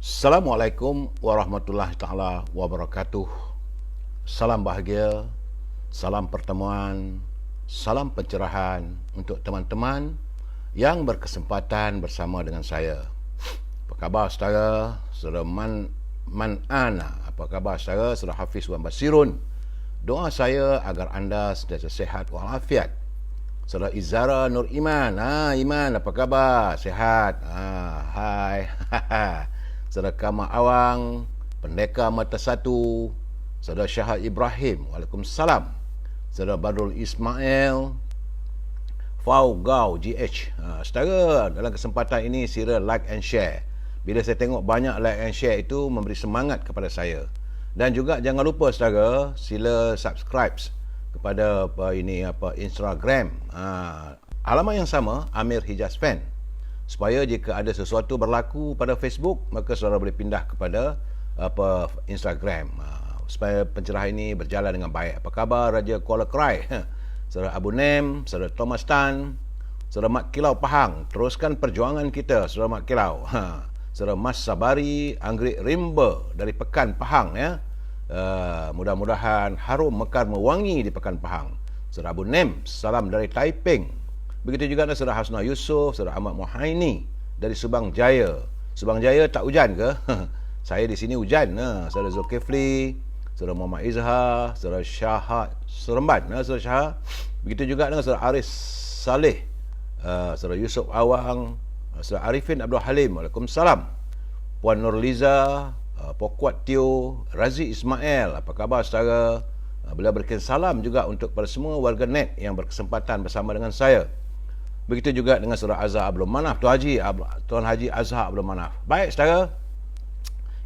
Assalamualaikum warahmatullahi taala wabarakatuh. Salam bahagia, salam pertemuan, salam pencerahan untuk teman-teman yang berkesempatan bersama dengan saya. Apa khabar saudara? Saudara Ana. Apa khabar saudara? Saudara Hafiz Wan Basirun. Doa saya agar anda sentiasa sehat walafiat. Saudara Izara Nur Iman. Iman, apa khabar? Sehat? Hai. Saudara Kama Awang, Pendekar Mata Satu, Saudara Syahad Ibrahim, Waalaikumsalam. Saudara Badrul Ismail, Fau Gau GH. Saudara, dalam kesempatan ini sila like and share. Bila saya tengok banyak like and share itu memberi semangat kepada saya. Dan juga jangan lupa saudara, sila subscribe kepada Instagram. Alamat yang sama, Amir Hijaz Fan. Supaya jika ada sesuatu berlaku pada Facebook, maka saudara boleh pindah kepada Instagram. Supaya pencerahan ini berjalan dengan baik. Apa khabar Raja Kuala Krai? Saudara Abu Nem, saudara Thomas Tan, saudara Mat Kilau Pahang. Teruskan perjuangan kita, saudara Mat Kilau. Saudara Mas Sabari Anggrek Rimba dari Pekan Pahang, ya. Mudah-mudahan harum mekar mewangi di Pekan Pahang. Saudara Abu Nem, salam dari Taiping. Begitu juga ada saudara Hasna Yusof, saudara Ahmad Muhaini dari Subang Jaya. Subang Jaya tak hujan ke? Saya di sini hujan. Saudara Zulkifli, saudara Muhammad Izhar, saudara Syahad Seremban, saudara Syahad. Begitu juga dengan saudara Aris Saleh, saudara Yusuf Awang, saudara Arifin Abdul Halim. Waalaikumsalam. Puan Nurliza, Pokwat Tio, Razi Ismail. Apa khabar saudara? Beliau berikan salam juga untuk kepada semua warga net yang berkesempatan bersama dengan saya. Begitu juga dengan saudara Azhar Abdul Manaf, Tuan Haji Azhar Abdul Manaf. Baik saudara,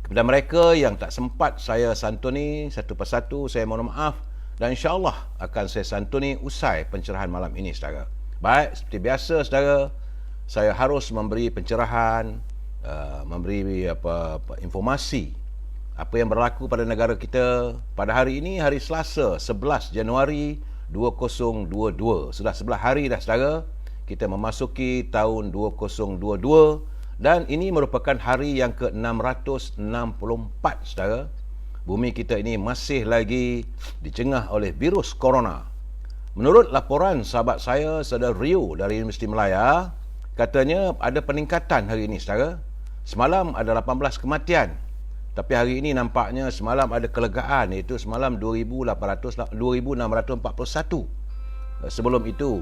kepada mereka yang tak sempat saya santuni satu persatu, saya mohon maaf. Dan insya-Allah akan saya santuni usai pencerahan malam ini saudara. Baik, seperti biasa saudara, saya harus memberi pencerahan, memberi informasi apa yang berlaku pada negara kita pada hari ini, hari Selasa 11 Januari 2022. Sudah 11 hari dah saudara, kita memasuki tahun 2022 dan ini merupakan hari yang ke-664 saudara. Bumi kita ini masih lagi dicengah oleh virus corona. Menurut laporan sahabat saya, saudara Rio dari Universiti Melaya, katanya ada peningkatan hari ini saudara. Semalam ada 18 kematian. Tapi hari ini nampaknya semalam ada kelegaan, iaitu semalam 2641. Sebelum itu,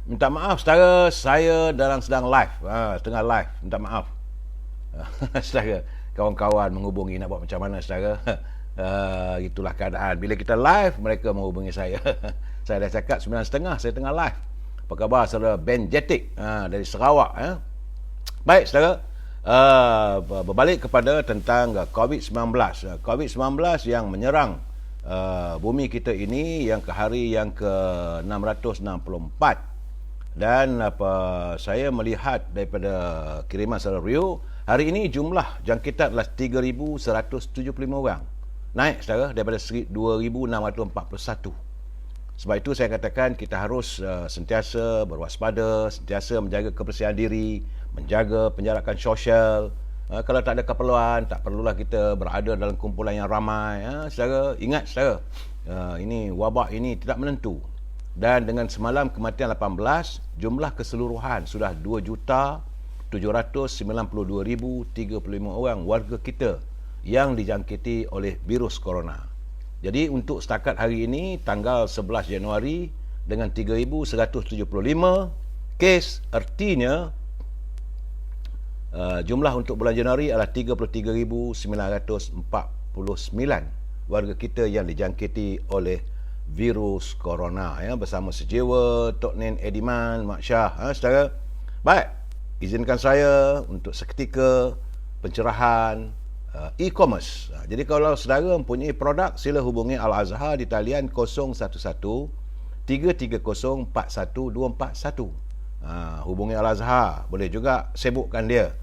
minta maaf saudara, saya sedang live, tengah live, minta maaf. Saudara, kawan-kawan menghubungi nak buat macam mana saudara. Itulah keadaan. Bila kita live, mereka menghubungi saya. Saya dah cakap 9.30 saya tengah live. Apa khabar saudara Ben Jetik dari Sarawak. Baik saudara, berbalik kepada tentang COVID-19. COVID-19 yang menyerang bumi kita ini yang ke hari yang ke-664. Dan saya melihat daripada kiriman saudara Rio, hari ini jumlah jangkitan adalah 3,175 orang. Naik saudara daripada 2,641. Sebab itu saya katakan kita harus sentiasa berwaspada, sentiasa menjaga kebersihan diri, menjaga penjarakan sosial. Kalau tak ada keperluan, tak perlulah kita berada dalam kumpulan yang ramai. Saudara, ingat saudara, ini wabak ini tidak menentu. Dan dengan semalam kematian 18, jumlah keseluruhan sudah 2,792,035 orang warga kita yang dijangkiti oleh virus corona. Jadi untuk setakat hari ini, tanggal 11 Januari, dengan 3,175 kes, artinya jumlah untuk bulan Januari adalah 33,949 warga kita yang dijangkiti oleh virus corona, bersama sejewa Tok Nen Ediman, Mak Syah, saudara. Baik, izinkan saya untuk seketika pencerahan e-commerce. Jadi kalau saudara mempunyai produk, sila hubungi Al-Azhar di talian 011-330-41241. Hubungi Al-Azhar. Boleh juga sibukkan dia.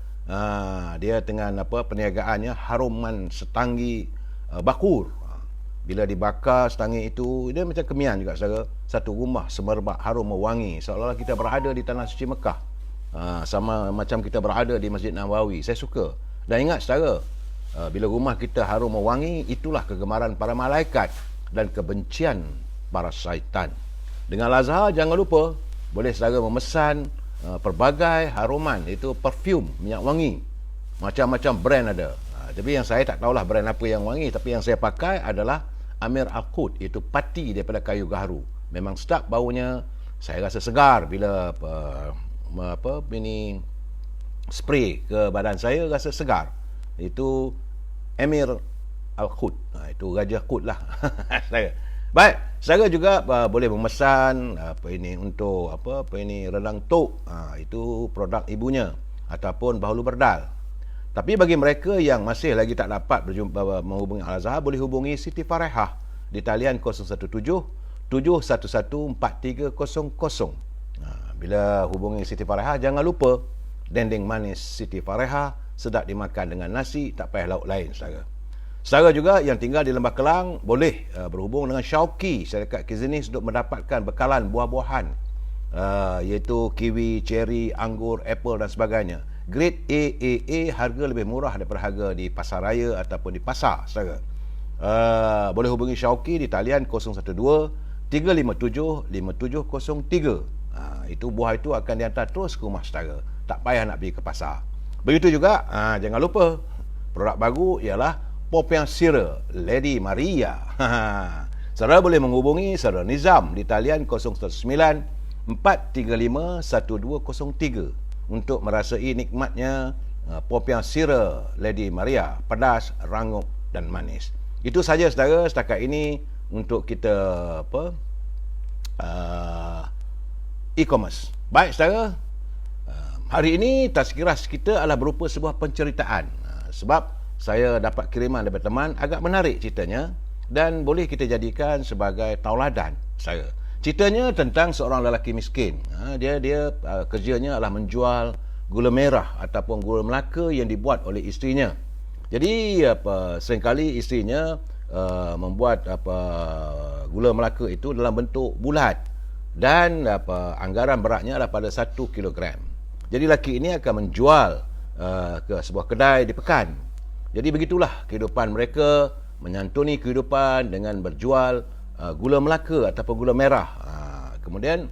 Dia dengan perniagaannya haruman setanggi bakur. Bila dibakar setanggi itu, dia macam kemian juga saudara. Satu rumah semerbak harum mewangi, seolah-olah kita berada di tanah suci Mekah. sama macam kita berada di Masjid Nabawi. Saya suka. Dan ingat saudara, bila rumah kita harum mewangi, itulah kegemaran para malaikat dan kebencian para syaitan. Dengan Al-Azhar, jangan lupa boleh saudara memesan pelbagai haruman, iaitu perfume, minyak wangi. Macam-macam brand ada. Tapi yang saya tak tahulah brand apa yang wangi, tapi yang saya pakai adalah Amir Al-Qut, iaitu pati daripada kayu gaharu. Memang sedap baunya. Saya rasa segar bila ini spray ke badan saya, rasa segar. Itu Amir Al-Qut. Itu Raja Qut lah. Baik, saya juga boleh memesan untuk rendang tok. Itu produk ibunya ataupun bahulu berdal. Tapi bagi mereka yang masih lagi tak dapat menghubungi Al-Azhar, boleh hubungi Siti Farehah di talian 017 711 4300. Bila hubungi Siti Farehah, jangan lupa dendeng manis Siti Farehah, sedap dimakan dengan nasi, tak payah lauk lain, saudara. Saudara juga yang tinggal di Lembah Kelang boleh berhubung dengan Syauqi, syarikat kizinis, untuk mendapatkan bekalan buah-buahan, iaitu kiwi, cherry, anggur, apple dan sebagainya. Grade AAA, harga lebih murah daripada harga di pasar raya ataupun di pasar, saudara. Boleh hubungi Syauqi di talian 012 357 5703. Itu buah itu akan dihantar terus ke rumah saudara, tak payah nak pergi ke pasar. Begitu juga, jangan lupa produk baru ialah Popiah Sirah Lady Maria. Saudara boleh menghubungi saudara Nizam di talian 019 435 1203 untuk merasai nikmatnya Popiah Sirah Lady Maria, pedas, rangup dan manis. Itu saja saudara setakat ini untuk kita e-commerce. Baik saudara, hari ini Tazkirah kita adalah berupa sebuah penceritaan, sebab saya dapat kiriman daripada teman, agak menarik ceritanya dan boleh kita jadikan sebagai tauladan saya. Ceritanya tentang seorang lelaki miskin. Dia kerjanya adalah menjual gula merah ataupun gula Melaka yang dibuat oleh isterinya. Jadi seringkali isterinya membuat gula Melaka itu dalam bentuk bulat dan anggaran beratnya adalah pada 1 kilogram. Jadi lelaki ini akan menjual ke sebuah kedai di Pekan. Jadi begitulah kehidupan mereka, menyantuni kehidupan dengan berjual gula Melaka ataupun gula merah. Kemudian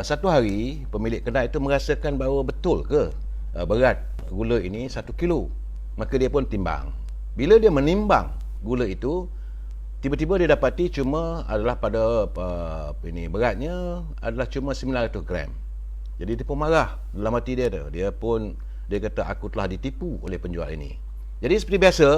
satu hari pemilik kedai itu merasakan bahawa betul ke berat gula ini 1 kilo. Maka dia pun timbang. Bila dia menimbang gula itu, tiba-tiba dia dapati cuma adalah pada beratnya adalah cuma 900 gram. Jadi dia pun marah dalam hati dia tu. Dia kata, aku telah ditipu oleh penjual ini. Jadi seperti biasa,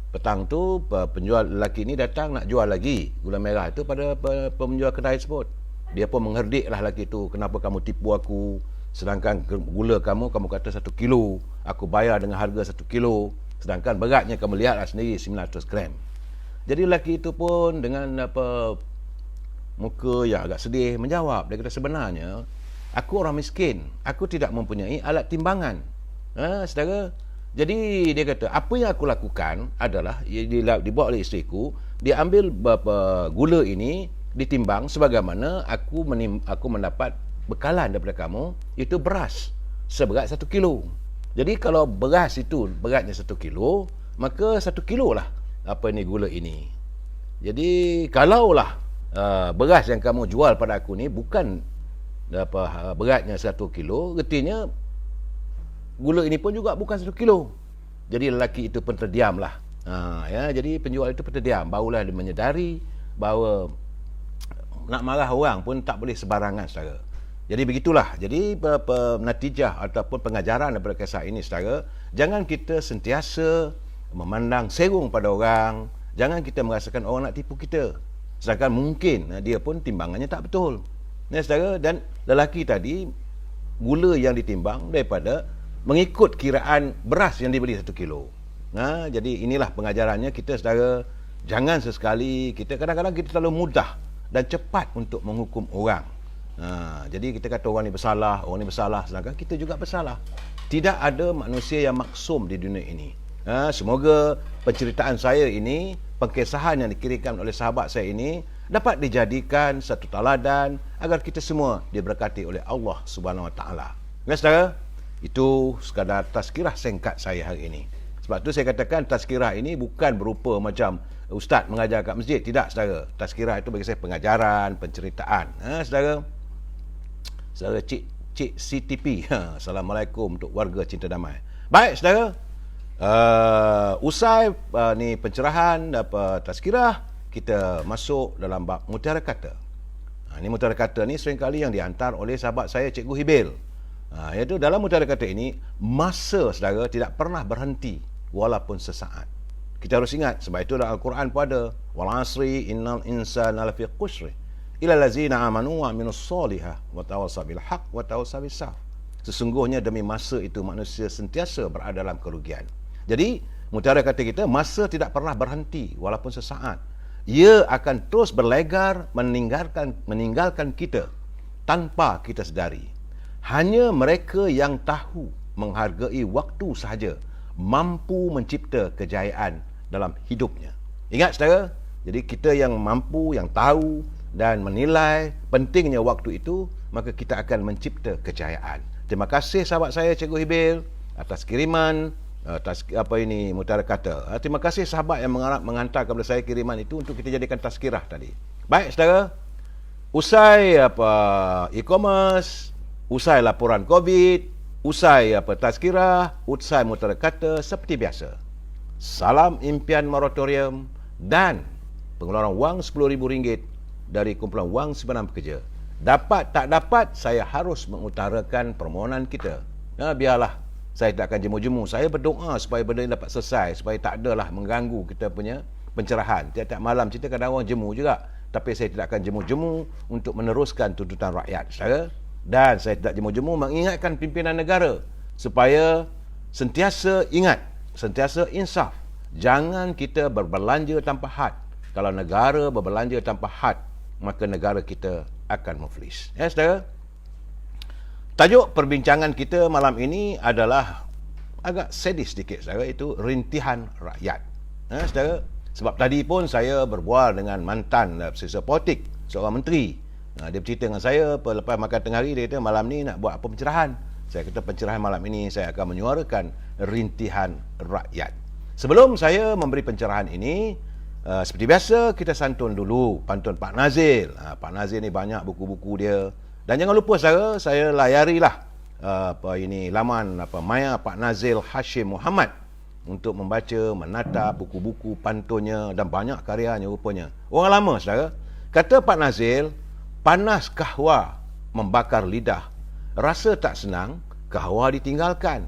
petang tu penjual lelaki ini datang nak jual lagi gula merah itu pada penjual kedai tersebut. Dia pun mengerdiklah lelaki itu, kenapa kamu tipu aku, sedangkan gula kamu kata 1 kilo, aku bayar dengan harga 1 kilo, sedangkan beratnya kamu lihatlah sendiri 900 gram. Jadi lelaki itu pun dengan muka yang agak sedih menjawab. Dia kata, sebenarnya aku orang miskin, aku tidak mempunyai alat timbangan. Saudara, jadi dia kata, apa yang aku lakukan adalah dibuat oleh isteriku, dia ambil gula ini ditimbang sebagaimana aku mendapat bekalan daripada kamu, itu beras seberat 1 kilo. Jadi kalau beras itu beratnya 1 kilo, maka 1 kilo lah gula ini. Jadi kalaulah beras yang kamu jual pada aku ni bukan beratnya 1 kilo, artinya gula ini pun juga bukan 1 kilo. Jadi lelaki itu pun terdiamlah. Jadi penjual itu pun terdiam. Barulah dia menyedari bahawa nak marah orang pun tak boleh sebarangan, saudara. Jadi begitulah. Jadi natijah ataupun pengajaran daripada kisah ini, saudara, jangan kita sentiasa memandang serong pada orang. Jangan kita merasakan orang nak tipu kita, sedangkan mungkin dia pun timbangannya tak betul. Saudara, dan lelaki tadi gula yang ditimbang daripada mengikut kiraan beras yang dibeli 1 kilo. Jadi inilah pengajarannya kita, saudara. Jangan sesekali kita, kadang-kadang kita terlalu mudah dan cepat untuk menghukum orang. Jadi kita kata orang ni bersalah, sedangkan kita juga bersalah. Tidak ada manusia yang maksum di dunia ini. Semoga penceritaan saya ini, pengkisahan yang dikirimkan oleh sahabat saya ini, dapat dijadikan satu teladan agar kita semua diberkati oleh Allah Subhanahu Wa Taala. Ya, saudara, itu sekadar tazkirah singkat saya hari ini. Sebab tu saya katakan tazkirah ini bukan berupa macam ustaz mengajar kat masjid. Tidak, saudara. Tazkirah itu bagi saya pengajaran, penceritaan. Saudara, saudara Cik CTP. Assalamualaikum untuk warga cinta damai. Baik, saudara. Usai ni pencerahan tazkirah, kita masuk dalam bab mutiara kata. Ini mutiara kata ni seringkali yang dihantar oleh sahabat saya Cikgu Hibil. Iaitu dalam mutiara kata ini, masa saudara tidak pernah berhenti walaupun sesaat. Kita harus ingat, sebab itu dalam Al-Quran pun ada, wal asri innal insana lafi khusri illa allazina amanu wa aminus solihah wa tawassaw bil haqq wa tawassaw bis sabr. Sesungguhnya demi masa itu manusia sentiasa berada dalam kerugian. Jadi mutiara kata kita, masa tidak pernah berhenti walaupun sesaat. Ia akan terus berlegar meninggalkan kita tanpa kita sedari. Hanya mereka yang tahu menghargai waktu sahaja mampu mencipta kejayaan dalam hidupnya. Ingat, saudara, jadi kita yang mampu, yang tahu dan menilai pentingnya waktu itu, maka kita akan mencipta kejayaan. Terima kasih sahabat saya Cikgu Hibil atas kiriman mutiara kata. Terima kasih sahabat yang menghantar kepada saya kiriman itu untuk kita jadikan tazkirah tadi. Baik, saudara, usai e-commerce, usai laporan COVID, usai tazkirah, usai mutiara kata, seperti biasa, salam impian moratorium dan pengeluaran wang RM10,000 dari kumpulan wang simpangan pekerja. Dapat tak dapat, saya harus mengutarakan permohonan kita. Biarlah, saya tak akan jemu-jemu. Saya berdoa supaya benda ini dapat selesai, supaya tak adalah mengganggu kita punya pencerahan. Tiap-tiap malam kita kadang orang jemu juga, tapi saya tidak akan jemu-jemu untuk meneruskan tuntutan rakyat, saudara. Dan saya tidak jemu-jemu mengingatkan pimpinan negara supaya sentiasa ingat, sentiasa insaf. Jangan kita berbelanja tanpa had. Kalau negara berbelanja tanpa had, maka negara kita akan muflis. Ya, saudara. Tajuk perbincangan kita malam ini adalah agak sadis sedikit, saudara, itu rintihan rakyat. Ya, saudara. Sebab tadi pun saya berbual dengan mantan sisa politik, seorang menteri. Dia bercerita dengan saya lepas makan tengah hari, dia kata malam ni nak buat apa pencerahan. Saya kata pencerahan malam ini saya akan menyuarakan rintihan rakyat. Sebelum saya memberi pencerahan ini, seperti biasa kita santun dulu pantun Pak Nazil. Pak Nazil ni banyak buku-buku dia. Dan jangan lupa saya layarilah laman maya Pak Nazil Hashim Muhammad untuk membaca, menata buku-buku pantunnya dan banyak karyanya rupanya. Orang lama, saudara. Kata Pak Nazil, panas kahwa membakar lidah, rasa tak senang kahwa ditinggalkan.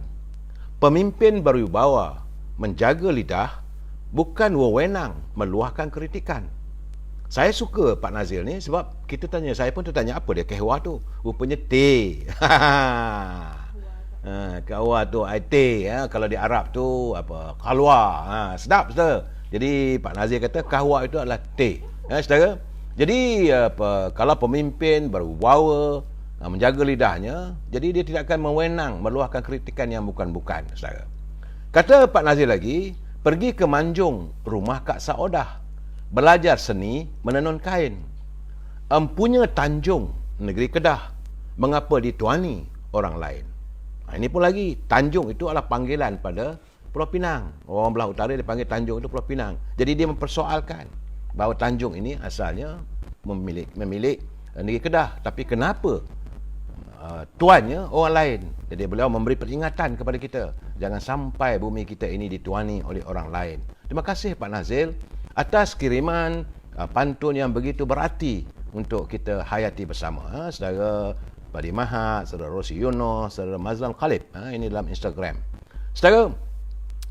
Pemimpin berwibawa menjaga lidah, bukan wewenang meluahkan kritikan. Saya suka Pak Nazil ni sebab kita tanya, saya pun tertanya apa dia kahwa tu. Rupanya teh. Kahwa tu teh, kalau di Arab tu kalwa. Sedap, saudara. Jadi Pak Nazil kata kahwa itu adalah teh. Saudara. Jadi kalau pemimpin berwibawa menjaga lidahnya, jadi dia tidak akan mewenang meluahkan kritikan yang bukan-bukan, saudara. Kata Pak Nazir lagi, pergi ke Manjung, rumah Kak Saodah, belajar seni menenun kain. Empunya Tanjung, negeri Kedah, mengapa dituani orang lain? Ini pun lagi, Tanjung itu adalah panggilan pada Pulau Pinang. Orang belah utara dia panggil Tanjung itu Pulau Pinang. Jadi dia mempersoalkan bahawa Tanjung ini asalnya memilik negeri Kedah, tapi kenapa tuannya orang lain? Jadi beliau memberi peringatan kepada kita, jangan sampai bumi kita ini dituani oleh orang lain. Terima kasih Pak Nazil atas kiriman pantun yang begitu berarti untuk kita hayati bersama. Saudara Badi Mahat, saudara Rosi Yunos, saudara Mazlan Khalid, ini dalam Instagram. Saudara,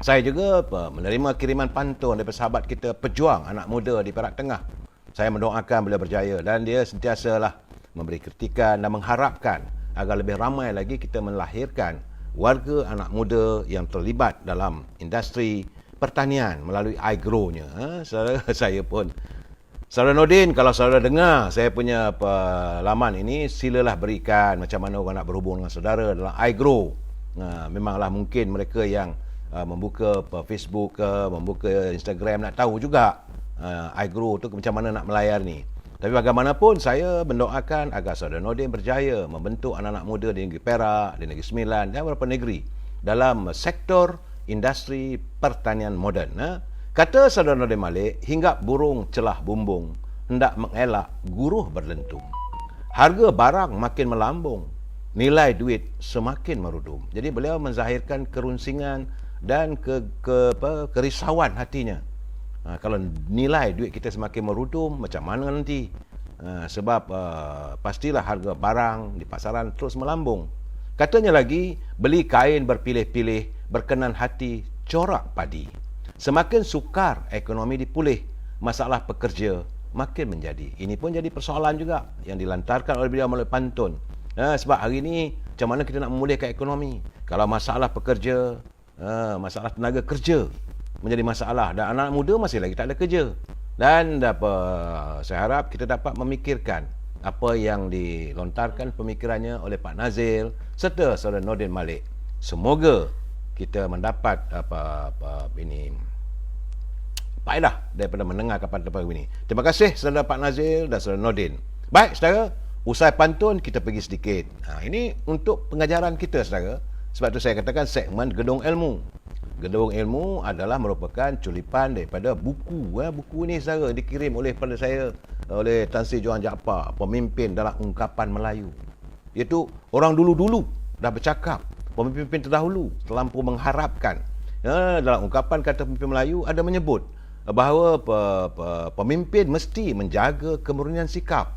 saya juga menerima kiriman pantun daripada sahabat kita pejuang anak muda di Perak Tengah. Saya mendoakan beliau berjaya dan dia sentiasalah memberi kritikan dan mengharapkan agar lebih ramai lagi kita melahirkan warga anak muda yang terlibat dalam industri pertanian melalui iGrow-nya. Saya pun, Saudara Nordin, kalau saudara dengar saya punya laman ini, silalah berikan macam mana orang nak berhubung dengan saudara dalam iGrow. Memanglah mungkin mereka yang membuka Facebook ke, membuka Instagram nak tahu juga iGrow tu macam mana nak melayar ni. Tapi bagaimanapun saya mendoakan agar saudara Nordin berjaya membentuk anak-anak muda di negeri Perak, di negeri Sembilan dan beberapa negeri dalam sektor industri pertanian moden. Kata saudara Nordin Malik, hinggap burung celah bumbung, hendak mengelak guruh berlentung. Harga barang makin melambung, nilai duit semakin merudum. Jadi beliau menzahirkan kerunsingan dan kerisauan hatinya. Kalau nilai duit kita semakin merudum, macam mana nanti? Sebab pastilah harga barang di pasaran terus melambung. Katanya lagi, beli kain berpilih-pilih, berkenan hati, corak padi. Semakin sukar ekonomi dipulih, masalah pekerja makin menjadi. Ini pun jadi persoalan juga yang dilantarkan oleh beliau melalui pantun. Sebab hari ini, macam mana kita nak memulihkan ekonomi? Kalau masalah pekerja, masalah tenaga kerja menjadi masalah dan anak muda masih lagi tak ada kerja. Dan saya harap kita dapat memikirkan apa yang dilontarkan pemikirannya oleh Pak Nazil serta saudara Nordin Malik. Semoga kita mendapat faedah daripada mendengar kapan-kapan ini. Terima kasih saudara Pak Nazil dan saudara Nordin. Baik saudara, usai pantun kita pergi sedikit. Ini untuk pengajaran kita saudara. Sebab tu saya katakan segmen Gedung Ilmu. Gedung Ilmu adalah merupakan culipan daripada buku. Buku ni saudara dikirim pada saya oleh Tan Sri Johan Jaafar, pemimpin dalam ungkapan Melayu. Iaitu orang dulu-dulu dah bercakap, pemimpin terdahulu terlampau mengharapkan. Dalam ungkapan kata pemimpin Melayu ada menyebut bahawa pemimpin mesti menjaga kemurnian sikap.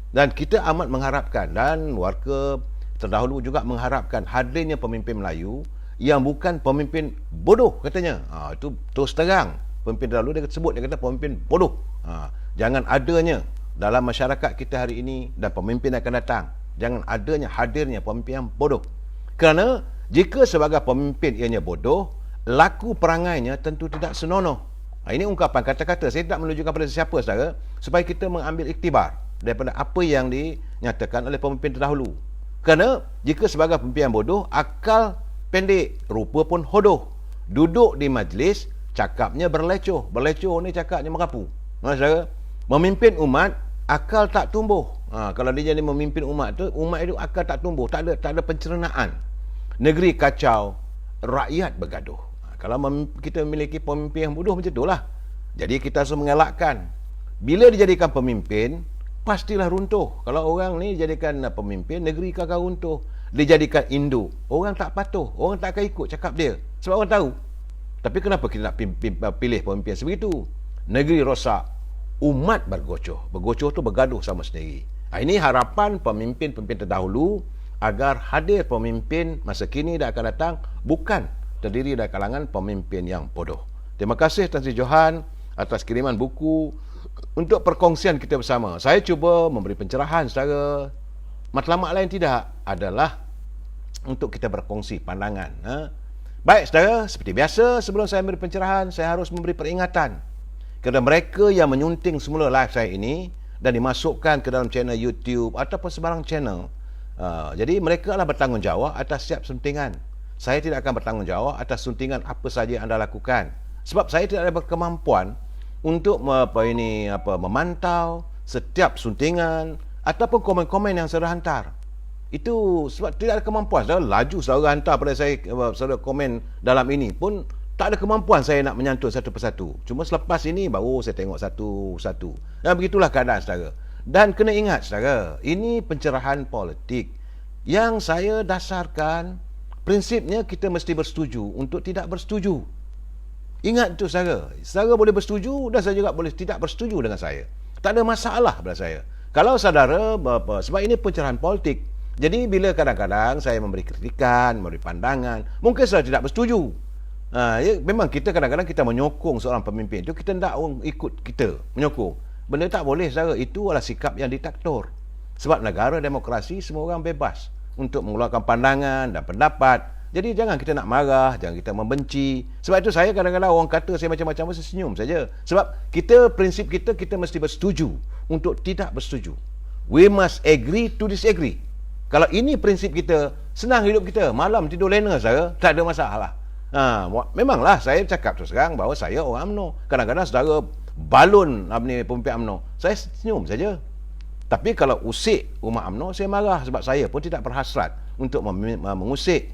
Dan kita amat mengharapkan dan warga terdahulu juga mengharapkan hadirnya pemimpin Melayu yang bukan pemimpin bodoh katanya. Itu terus terang. Pemimpin terdahulu dia sebut, dia kata pemimpin bodoh. Jangan adanya dalam masyarakat kita hari ini dan pemimpin akan datang. Jangan adanya hadirnya pemimpin yang bodoh. Kerana jika sebagai pemimpin ianya bodoh, laku perangainya tentu tidak senonoh. Ini ungkapan kata-kata. Saya tidak menunjukkan pada siapa saudara, supaya kita mengambil iktibar daripada apa yang dinyatakan oleh pemimpin terdahulu. Kerana jika sebagai pemimpin yang bodoh, akal pendek, rupa pun hodoh. Duduk di majlis, cakapnya berlecoh. Berlecoh ni cakapnya merapu. Saudara, memimpin umat, akal tak tumbuh. Kalau dia jadi memimpin umat itu akal tak tumbuh, tak ada pencernaan. Negeri kacau, rakyat bergaduh. Kalau kita memiliki pemimpin yang bodoh macam itulah. Jadi kita harus mengelakkan. Bila dijadikan pemimpin, pastilah runtuh. Kalau orang ni dijadikan pemimpin, negeri akan runtuh. Dijadikan induk, orang tak patuh, orang tak akan ikut cakap dia. Sebab orang tahu. Tapi kenapa kita nak pilih pemimpin sebegitu? Negeri rosak, umat bergocoh. Bergocoh tu bergaduh sama sendiri. Ini harapan pemimpin-pemimpin terdahulu agar hadir pemimpin masa kini dan akan datang bukan terdiri dari kalangan pemimpin yang bodoh. Terima kasih Tan Sri Johan atas kiriman buku untuk perkongsian kita bersama. Saya cuba memberi pencerahan secara matlamat lain tidak adalah untuk kita berkongsi pandangan. Baik saudara, seperti biasa sebelum saya memberi pencerahan, saya harus memberi peringatan kepada mereka yang menyunting semula live saya ini dan dimasukkan ke dalam channel YouTube ataupun sebarang channel. Jadi mereka adalah bertanggungjawab atas setiap suntingan. Saya tidak akan bertanggungjawab atas suntingan apa saja yang anda lakukan. Sebab saya tidak ada berkemampuan untuk memantau setiap suntingan ataupun komen-komen yang saudara hantar. Itu sebab tidak ada kemampuan. Saudara laju saudara hantar pada saya, saudara komen dalam ini pun tak ada kemampuan saya nak menyantun satu persatu. Cuma selepas ini baru saya tengok satu-satu. Dan begitulah keadaan saudara. Dan kena ingat saudara, ini pencerahan politik yang saya dasarkan prinsipnya kita mesti bersetuju untuk tidak bersetuju. Ingat itu saudara. Saudara boleh bersetuju dan saya juga boleh tidak bersetuju dengan saya. Tak ada masalah pada saya. Kalau saudara, sebab ini pencerahan politik. Jadi bila kadang-kadang saya memberi kritikan, memberi pandangan, mungkin saya tidak bersetuju. Memang kita kadang-kadang kita menyokong seorang pemimpin itu, kita tidak orang ikut kita menyokong. Benda tak boleh saudara. Itu adalah sikap yang diktator. Sebab negara demokrasi semua orang bebas untuk mengeluarkan pandangan dan pendapat. Jadi jangan kita nak marah, jangan kita membenci. Sebab itu saya kadang-kadang orang kata saya macam-macam, saya senyum saja. Sebab prinsip kita mesti bersetuju untuk tidak bersetuju. We must agree to disagree. Kalau ini prinsip kita, senang hidup kita. Malam tidur lena saudara, tak ada masalah. Memanglah saya cakap terus terang bahawa saya orang UMNO. Kadang-kadang saudara balun pemimpin UMNO, saya senyum saja. Tapi kalau usik rumah UMNO, saya marah sebab saya pun tidak berhasrat untuk mengusik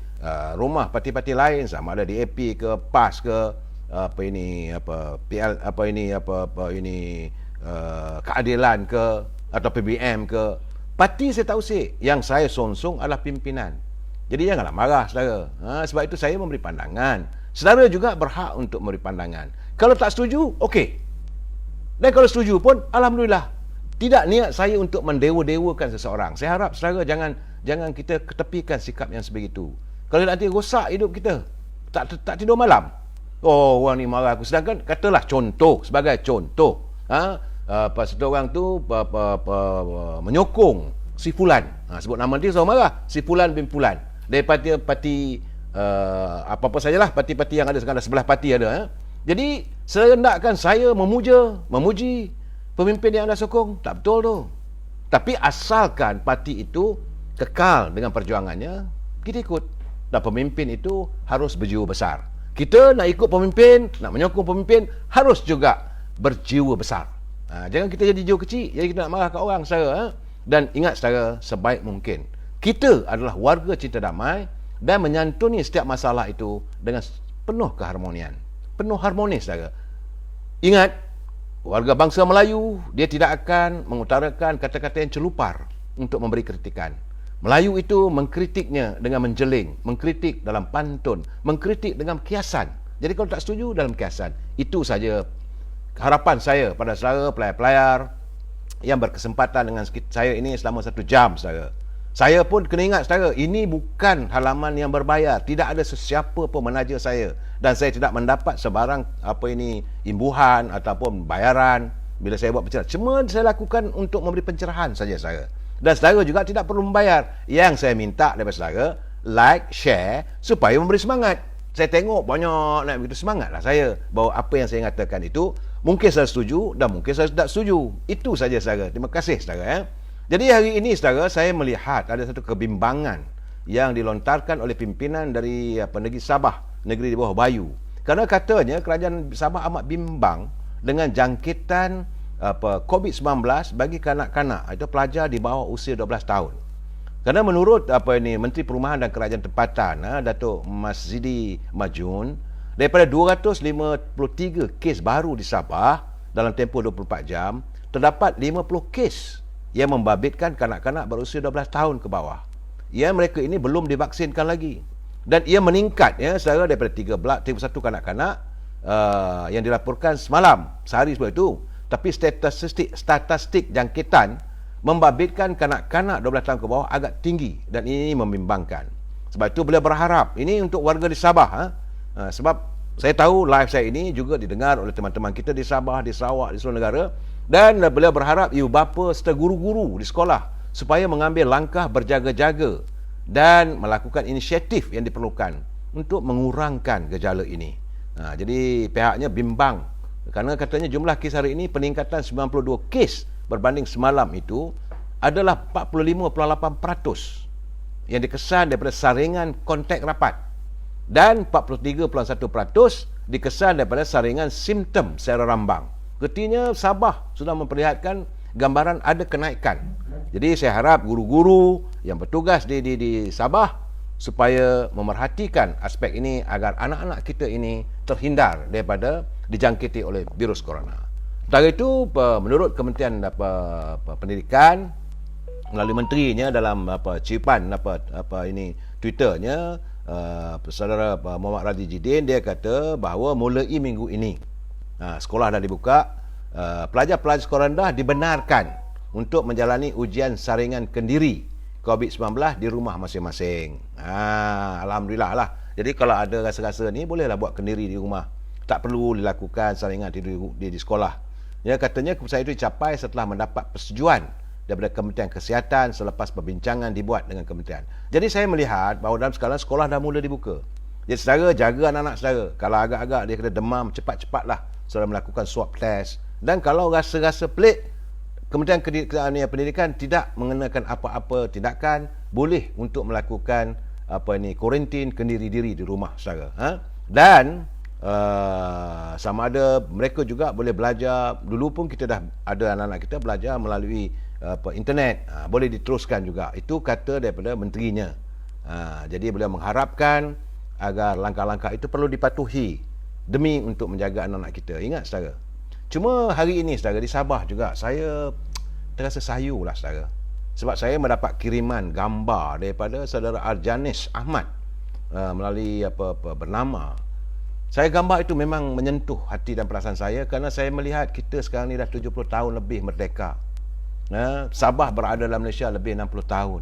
rumah parti-parti lain, sama ada DAP ke PAS ke Keadilan ke atau PBM ke. Parti saya tak usik. Yang saya songsong adalah pimpinan. Jadi janganlah marah saudara. Sebab itu saya memberi pandangan. Saudara juga berhak untuk memberi pandangan. Kalau tak setuju, okey. Dan kalau setuju pun, alhamdulillah. Tidak niat saya untuk mendewa-dewakan seseorang. Saya harap saudara jangan kita ketepikan sikap yang sebegitu. Kalau nanti rosak hidup kita, tak tidur malam. Oh, orang ni marah aku. Sedangkan katalah contoh, sebagai contoh, satu orang tu menyokong si Fulan. Sebut nama dia, saya marah. Si Fulan bin Fulan. Daripada parti apa-apa sajalah, parti-parti yang ada sekarang, sebelah parti ada. Jadi, serendakkan saya memuji pemimpin yang anda sokong. Tak betul tu. Tapi asalkan parti itu kekal dengan perjuangannya, kita ikut. Dan pemimpin itu harus berjiwa besar. Kita nak ikut pemimpin, nak menyokong pemimpin, harus juga berjiwa besar. Jangan kita jadi jiwa kecil, jadi kita nak marah kat orang saudara. Dan ingat saudara, sebaik mungkin kita adalah warga cinta damai dan menyantuni setiap masalah itu dengan penuh keharmonian. Penuh harmonis saudara. Ingat, warga bangsa Melayu, dia tidak akan mengutarakan kata-kata yang celupar untuk memberi kritikan. Melayu itu mengkritiknya dengan menjeling, mengkritik dalam pantun, mengkritik dengan kiasan. Jadi kalau tak setuju dalam kiasan, itu saja harapan saya pada saudara pelayar-pelayar yang berkesempatan dengan saya ini selama 1 jam saudara. Saya pun kena ingat saudara, ini bukan halaman yang berbayar. Tidak ada sesiapa pun menaja saya. Dan saya tidak mendapat sebarang imbuhan ataupun bayaran bila saya buat pencerahan. Cuma saya lakukan untuk memberi pencerahan saja saudara. Dan saudara juga tidak perlu membayar. Yang saya minta daripada saudara, like, share supaya memberi semangat. Saya tengok banyak nak begitu, semangatlah saya bahawa apa yang saya katakan itu mungkin saya setuju dan mungkin saya tidak setuju. Itu saja saudara. Terima kasih saudara. Jadi hari ini saudara, saya melihat ada satu kebimbangan yang dilontarkan oleh pimpinan dari negeri Sabah, negeri di bawah Bayu. Kerana katanya kerajaan Sabah amat bimbang dengan jangkitan COVID-19 bagi kanak-kanak, itu pelajar di bawah usia 12 tahun. Kerana menurut Menteri Perumahan dan Kerajaan Tempatan, Datuk Masjidi Majun, daripada 253 kes baru di Sabah dalam tempoh 24 jam, terdapat 50 kes yang membabitkan kanak-kanak berusia 12 tahun ke bawah. Mereka ini belum divaksinkan lagi. Dan ia meningkat saudara, daripada 31 kanak-kanak yang dilaporkan semalam, sehari sebelum itu. Tapi statistik jangkitan membabitkan kanak-kanak 12 tahun ke bawah agak tinggi dan ini membimbangkan. Sebab itu beliau berharap, ini untuk warga di Sabah, sebab saya tahu live saya ini juga didengar oleh teman-teman kita di Sabah, di Sarawak, di seluruh negara, dan beliau berharap ibu bapa serta guru-guru di sekolah supaya mengambil langkah berjaga-jaga dan melakukan inisiatif yang diperlukan untuk mengurangkan gejala ini. Jadi pihaknya bimbang kerana katanya jumlah kes hari ini peningkatan 92 kes berbanding semalam itu adalah 45.8% yang dikesan daripada saringan kontak rapat dan 43.1% dikesan daripada saringan simptom secara rambang. Artinya Sabah sudah memperlihatkan gambaran ada kenaikan. Jadi saya harap guru-guru yang bertugas di Sabah supaya memerhatikan aspek ini agar anak-anak kita ini terhindar daripada dijangkiti oleh virus corona. Sementara itu, menurut Kementerian Pendidikan melalui menterinya dalam ciupan Twitternya, saudara Muhammad Radhi Jidin, dia kata bahawa mulai minggu ini sekolah dah dibuka, pelajar-pelajar sekolah rendah dibenarkan untuk menjalani ujian saringan kendiri COVID-19 di rumah masing-masing. Alhamdulillah lah. Jadi kalau ada rasa-rasa ni, bolehlah buat kendiri di rumah. Tak perlu dilakukan saringan di sekolah. Katanya keputusan itu dicapai setelah mendapat persetujuan daripada Kementerian Kesihatan selepas perbincangan dibuat dengan kementerian. Jadi saya melihat bahawa dalam sekolah dah mula dibuka. Jadi saudara, jaga anak-anak saudara. Kalau agak-agak dia kena demam, cepat-cepatlah saudara melakukan swab test. Dan kalau rasa-rasa pelik, Kementerian Pendidikan tidak mengenakan apa-apa tindakan, boleh untuk melakukan kuarantin kendiri diri di rumah saudara. Dan sama ada mereka juga boleh belajar. Dulu pun kita dah ada anak-anak kita belajar melalui internet. Boleh diteruskan juga. Itu kata daripada menterinya. Jadi beliau mengharapkan agar langkah-langkah itu perlu dipatuhi demi untuk menjaga anak-anak kita. Ingat saudara. Cuma hari ini saudara di Sabah juga saya terasa sayu lah saudara. Sebab saya mendapat kiriman gambar daripada saudara Arjanis Ahmad melalui bernama. Saya gambar itu memang menyentuh hati dan perasaan saya kerana saya melihat kita sekarang ni dah 70 tahun lebih merdeka. Sabah berada dalam Malaysia lebih 60 tahun.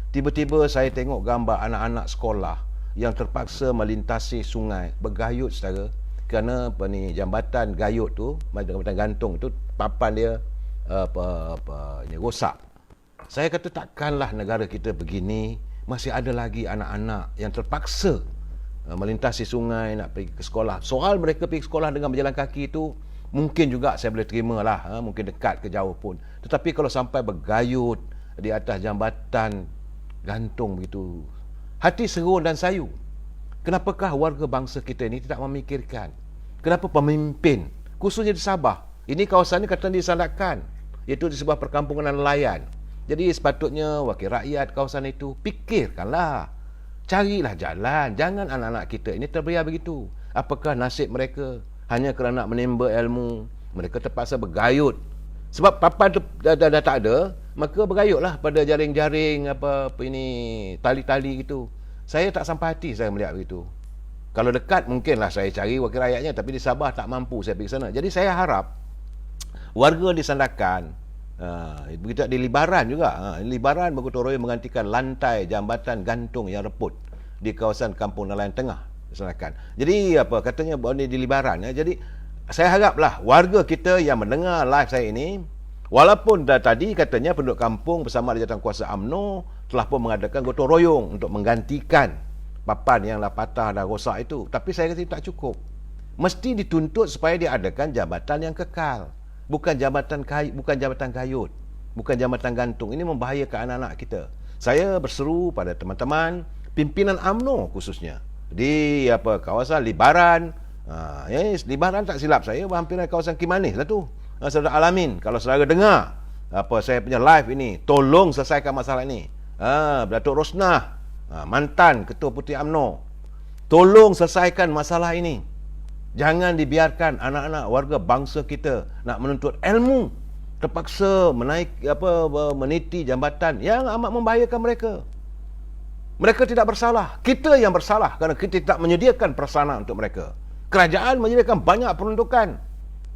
Tiba-tiba saya tengok gambar anak-anak sekolah yang terpaksa melintasi sungai bergayut saudara. Kerana jambatan gayut tu, jambatan gantung tu papan dia rosak. Saya kata takkanlah negara kita begini, masih ada lagi anak-anak yang terpaksa melintasi sungai nak pergi ke sekolah. Soal mereka pergi ke sekolah dengan berjalan kaki itu mungkin juga saya boleh terima lah, mungkin dekat ke jauh pun. Tetapi kalau sampai bergayut di atas jambatan gantung begitu, hati seru dan sayu. Kenapakah warga bangsa kita ini tidak memikirkan? Kenapa pemimpin, khususnya di Sabah, ini kawasan ini kata disandarkan, iaitu di sebuah perkampungan nelayan. Jadi sepatutnya wakil rakyat kawasan itu fikirkanlah, carilah jalan. Jangan anak-anak kita ini terbiar begitu. Apakah nasib mereka? Hanya kerana menimba ilmu, mereka terpaksa bergayut. Sebab papan tu dah tak ada, maka bergayutlah pada jaring-jaring tali-tali itu. Saya tak sampai hati saya melihat begitu. Kalau dekat mungkinlah saya cari wakil rakyatnya, tapi di Sabah tak mampu saya pergi sana. Jadi saya harap warga disandarkan, begitu di Libaran juga. Libaran bergotong royong menggantikan lantai jambatan gantung yang reput di kawasan Kampung Nelayan Tengah disandarkan. Jadi katanya di Libaran. Jadi saya haraplah warga kita yang mendengar live saya ini, walaupun tadi katanya penduduk kampung bersama Jawatankuasa UMNO telah pun mengadakan gotong royong untuk menggantikan papan yang dah patah dan rosak itu, tapi saya kata tak cukup. Mesti dituntut supaya diadakan jabatan yang kekal, bukan jabatan gayut, bukan jabatan gantung. Ini membahayakan anak-anak kita. Saya berseru pada teman-teman pimpinan UMNO khususnya di kawasan Libaran. Libaran tak silap saya hampiran kawasan Kimanis lah tu. Saudara Alamin, kalau saudara dengar saya punya live ini, tolong selesaikan masalah ini. Datuk Rosnah, mantan Ketua Puteri UMNO, tolong selesaikan masalah ini. Jangan dibiarkan anak-anak warga bangsa kita nak menuntut ilmu terpaksa meniti jambatan yang amat membahayakan mereka. Mereka tidak bersalah, kita yang bersalah kerana kita tidak menyediakan prasarana untuk mereka. Kerajaan menyediakan banyak peruntukan,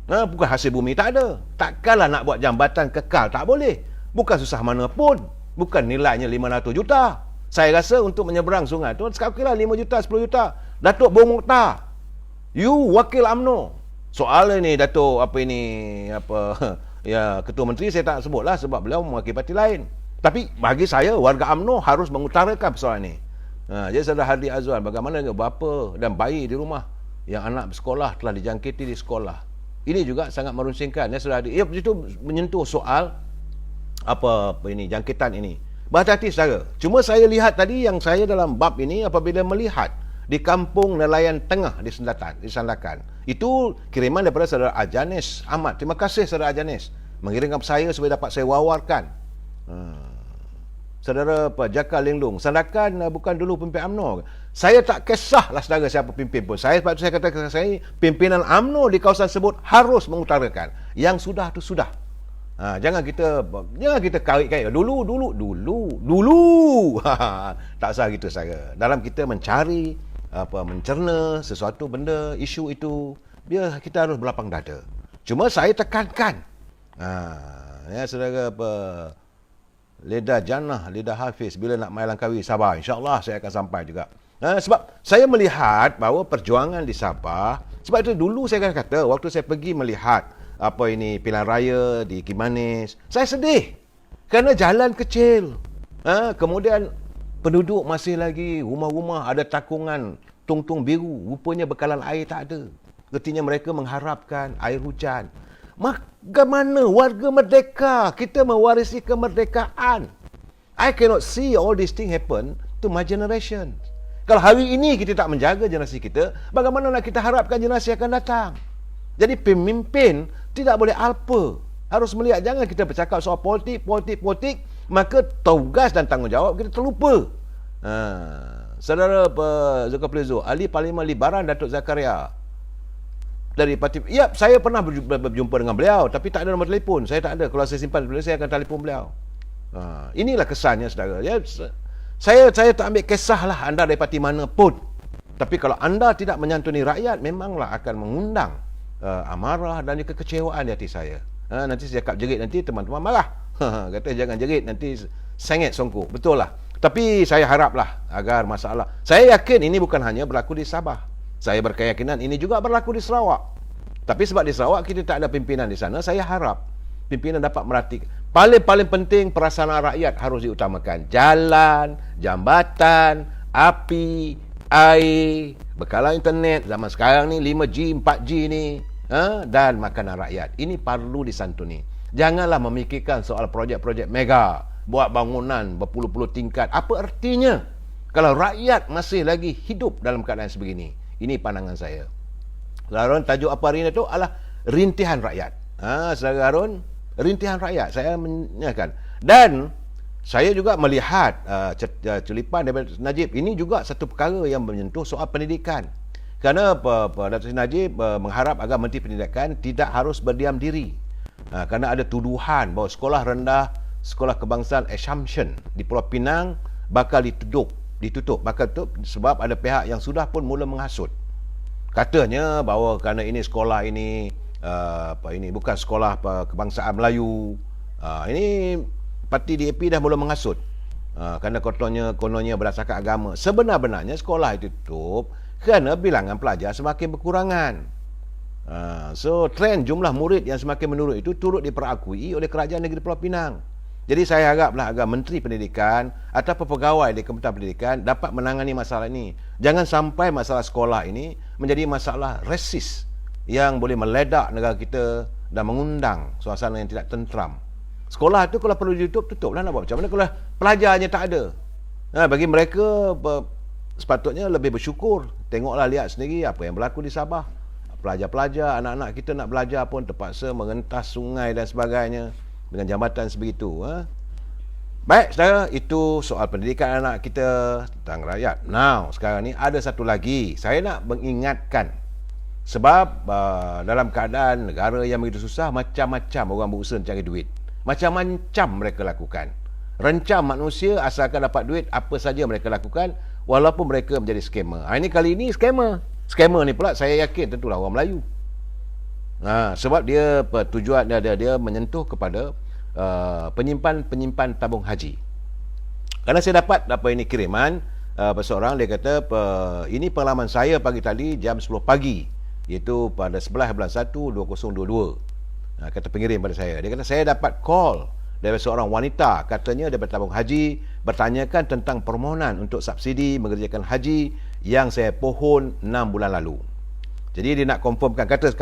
bukan hasil bumi tak ada. Takkanlah nak buat jambatan kekal, tak boleh. Bukan susah mana pun, bukan nilainya 500 juta. Saya rasa untuk menyeberang sungai tu sekarang kira 5 juta, 10 juta. Datuk Bong Mokhtar, you wakil UMNO. Soal ini Datuk Ketua Menteri saya tak sebutlah sebab beliau mewakili parti lain. Tapi bagi saya warga UMNO harus mengutarakan persoalan ini. Jadi saudara Hardi Azwan, bagaimana dengan bapa dan bayi di rumah yang anak bersekolah telah dijangkiti di sekolah. Ini juga sangat merunsingkan saudara Hardi. Itu menyentuh soal jangkitan ini. Berhati-hati saudara. Cuma saya lihat tadi yang saya dalam bab ini apabila melihat di Kampung Nelayan Tengah disandarkan. Itu kiriman daripada saudara Arjanis Ahmad. Terima kasih saudara Arjanis mengirimkan saya supaya dapat saya wawarkan. Saudara Jaka Linglung, sandarkan bukan dulu pimpin UMNO. Saya tak kisahlah saudara siapa pimpin pun. Sebab itu saya katakan pimpinan UMNO di kawasan tersebut harus mengutarakan. Yang sudah tu sudah. Jangan kita kait-kait dulu. Tak usah gitu saja. Dalam kita mencari mencerna sesuatu benda, isu itu, biar kita harus berlapang dada. Cuma saya tekankan, saudara Lidah Jannah, Lidah Hafiz, bila nak mai Langkawi Sabah, insya-Allah saya akan sampai juga. Sebab saya melihat bahawa perjuangan di Sabah, sebab itu dulu saya akan kata waktu saya pergi melihat pilihan raya di Kimanis, saya sedih kerana jalan kecil. Kemudian penduduk masih lagi rumah-rumah ada takungan tung-tung biru, rupanya bekalan air tak ada. Artinya mereka mengharapkan air hujan. Bagaimana warga merdeka? Kita mewarisi kemerdekaan. I cannot see all these things happen to my generation. Kalau hari ini kita tak menjaga generasi kita, bagaimana nak kita harapkan generasi akan datang? Jadi pemimpin tidak boleh alpa Harus melihat, jangan kita bercakap soal politik, maka tugas dan tanggungjawab kita terlupa. Saudara Zulkifli Zul, Ahli Parlimen Libaran Datuk Zakaria dari parti, ya, saya pernah berjumpa dengan beliau, tapi tak ada nombor telefon. Saya tak ada. Kalau saya simpan beliau, saya akan telefon beliau. Inilah kesannya, saudara. Ya, saya tak ambil kisahlah anda dari parti mana pun. Tapi kalau anda tidak menyantuni rakyat, memanglah akan mengundang amarah dan kekecewaan di hati saya. Nanti saya cakap jerit, nanti teman-teman marah. Kata jangan jerit, nanti sengit songkok. Betul lah. Tapi saya haraplah agar masalah, saya yakin ini bukan hanya berlaku di Sabah. Saya berkeyakinan ini juga berlaku di Sarawak. Tapi sebab di Sarawak kita tak ada pimpinan di sana, saya harap pimpinan dapat merhatikan. Paling penting perasaan rakyat harus diutamakan. Jalan, jambatan, api, air, bekalan internet zaman sekarang ni 5G, 4G ni, dan makanan rakyat. Ini perlu disantuni. Janganlah memikirkan soal projek-projek mega, buat bangunan berpuluh-puluh tingkat. Apa artinya kalau rakyat masih lagi hidup dalam keadaan sebegini? Ini pandangan saya. Saudara Harun, tajuk apa hari ini tu adalah rintihan rakyat. Saudara Harun, rintihan rakyat. Saya menyampaikan. Dan saya juga melihat culipan daripada Najib. Ini juga satu perkara yang menyentuh soal pendidikan. Kerana Datuk Najib mengharap agar Menteri Pendidikan tidak harus berdiam diri. Kerana ada tuduhan bahawa sekolah rendah, sekolah kebangsaan Assumption di Pulau Pinang bakal ditutup sebab ada pihak yang sudah pun mula menghasut. Katanya bahawa kerana ini sekolah ini ini bukan sekolah kebangsaan Melayu. Ini parti DAP dah mula menghasut. Kerana kononnya berdasarkan agama. Sebenar-benarnya sekolah itu tutup kerana bilangan pelajar semakin berkurangan. So trend jumlah murid yang semakin menurun itu turut diperakui oleh Kerajaan Negeri Pulau Pinang. Jadi saya haraplah agar Menteri Pendidikan atau pegawai di Kementerian Pendidikan dapat menangani masalah ini. Jangan sampai masalah sekolah ini menjadi masalah resis yang boleh meledak negara kita dan mengundang suasana yang tidak tenteram. Sekolah itu kalau perlu ditutup, tutuplah. Nak buat macam mana kalau pelajarnya tak ada? Bagi mereka sepatutnya lebih bersyukur. Tengoklah, lihat sendiri apa yang berlaku di Sabah. Pelajar-pelajar, anak-anak kita nak belajar pun terpaksa mengentas sungai dan sebagainya dengan jambatan sebegitu. Baik, saudara, itu soal pendidikan anak kita tentang rakyat. Now, sekarang ni ada satu lagi. Saya nak mengingatkan. Sebab dalam keadaan negara yang begitu susah, macam-macam orang berusaha cari duit. Macam-macam mereka lakukan. Rencam manusia asalkan dapat duit, apa saja mereka lakukan, walaupun mereka menjadi scammer. Ini kali ini scammer. Scammer ni pula saya yakin tentulah orang Melayu. Sebab dia tujuan dia menyentuh kepada penyimpan tabung haji. Kerana saya dapat ini kiriman seorang, dia kata ini pengalaman saya pagi tadi jam 10 pagi, iaitu pada 11 bulan 1 2022. Kata pengirim pada saya, dia kata saya dapat call dari seorang wanita, katanya daripada tabung haji, bertanyakan tentang permohonan untuk subsidi mengerjakan haji yang saya pohon 6 bulan lalu. Jadi dia nak confirmkan, kata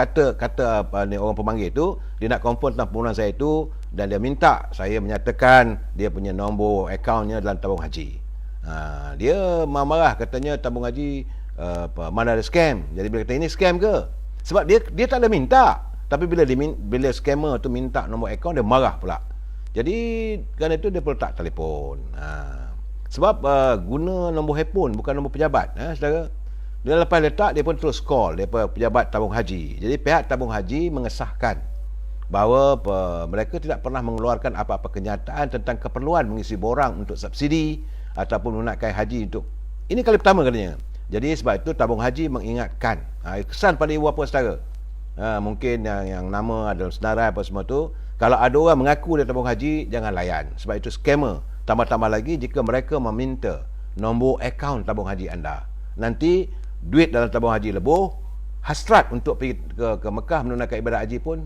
orang pemanggil itu, dia nak confirm tentang permohonan saya itu, dan dia minta saya menyatakan dia punya nombor akaunnya dalam tabung haji. Dia marah, katanya tabung haji mana ada scam. Jadi dia kata ini scam ke? Sebab dia tak ada minta, tapi bila scammer tu minta nombor akaun, dia marah pula. Jadi kerana itu dia perlu tak telefon. Sebab guna nombor handphone bukan nombor pejabat, saudara. Dia lepas letak, dia pun terus call dia pejabat tabung haji. Jadi pihak tabung haji mengesahkan bahawa mereka tidak pernah mengeluarkan apa-apa kenyataan tentang keperluan mengisi borang untuk subsidi ataupun menunaikan haji untuk ini kali pertama katanya. Jadi sebab itu tabung haji mengingatkan, kesan pada ibu bapa saudara, mungkin yang nama adalah senarai apa semua tu, kalau ada orang mengaku dia tabung haji, jangan layan, sebab itu scammer. Tambah-tambah lagi jika mereka meminta nombor akaun tabung haji anda, nanti duit dalam tabung haji lebih, hasrat untuk pergi ke Mekah menunaikan ibadat haji pun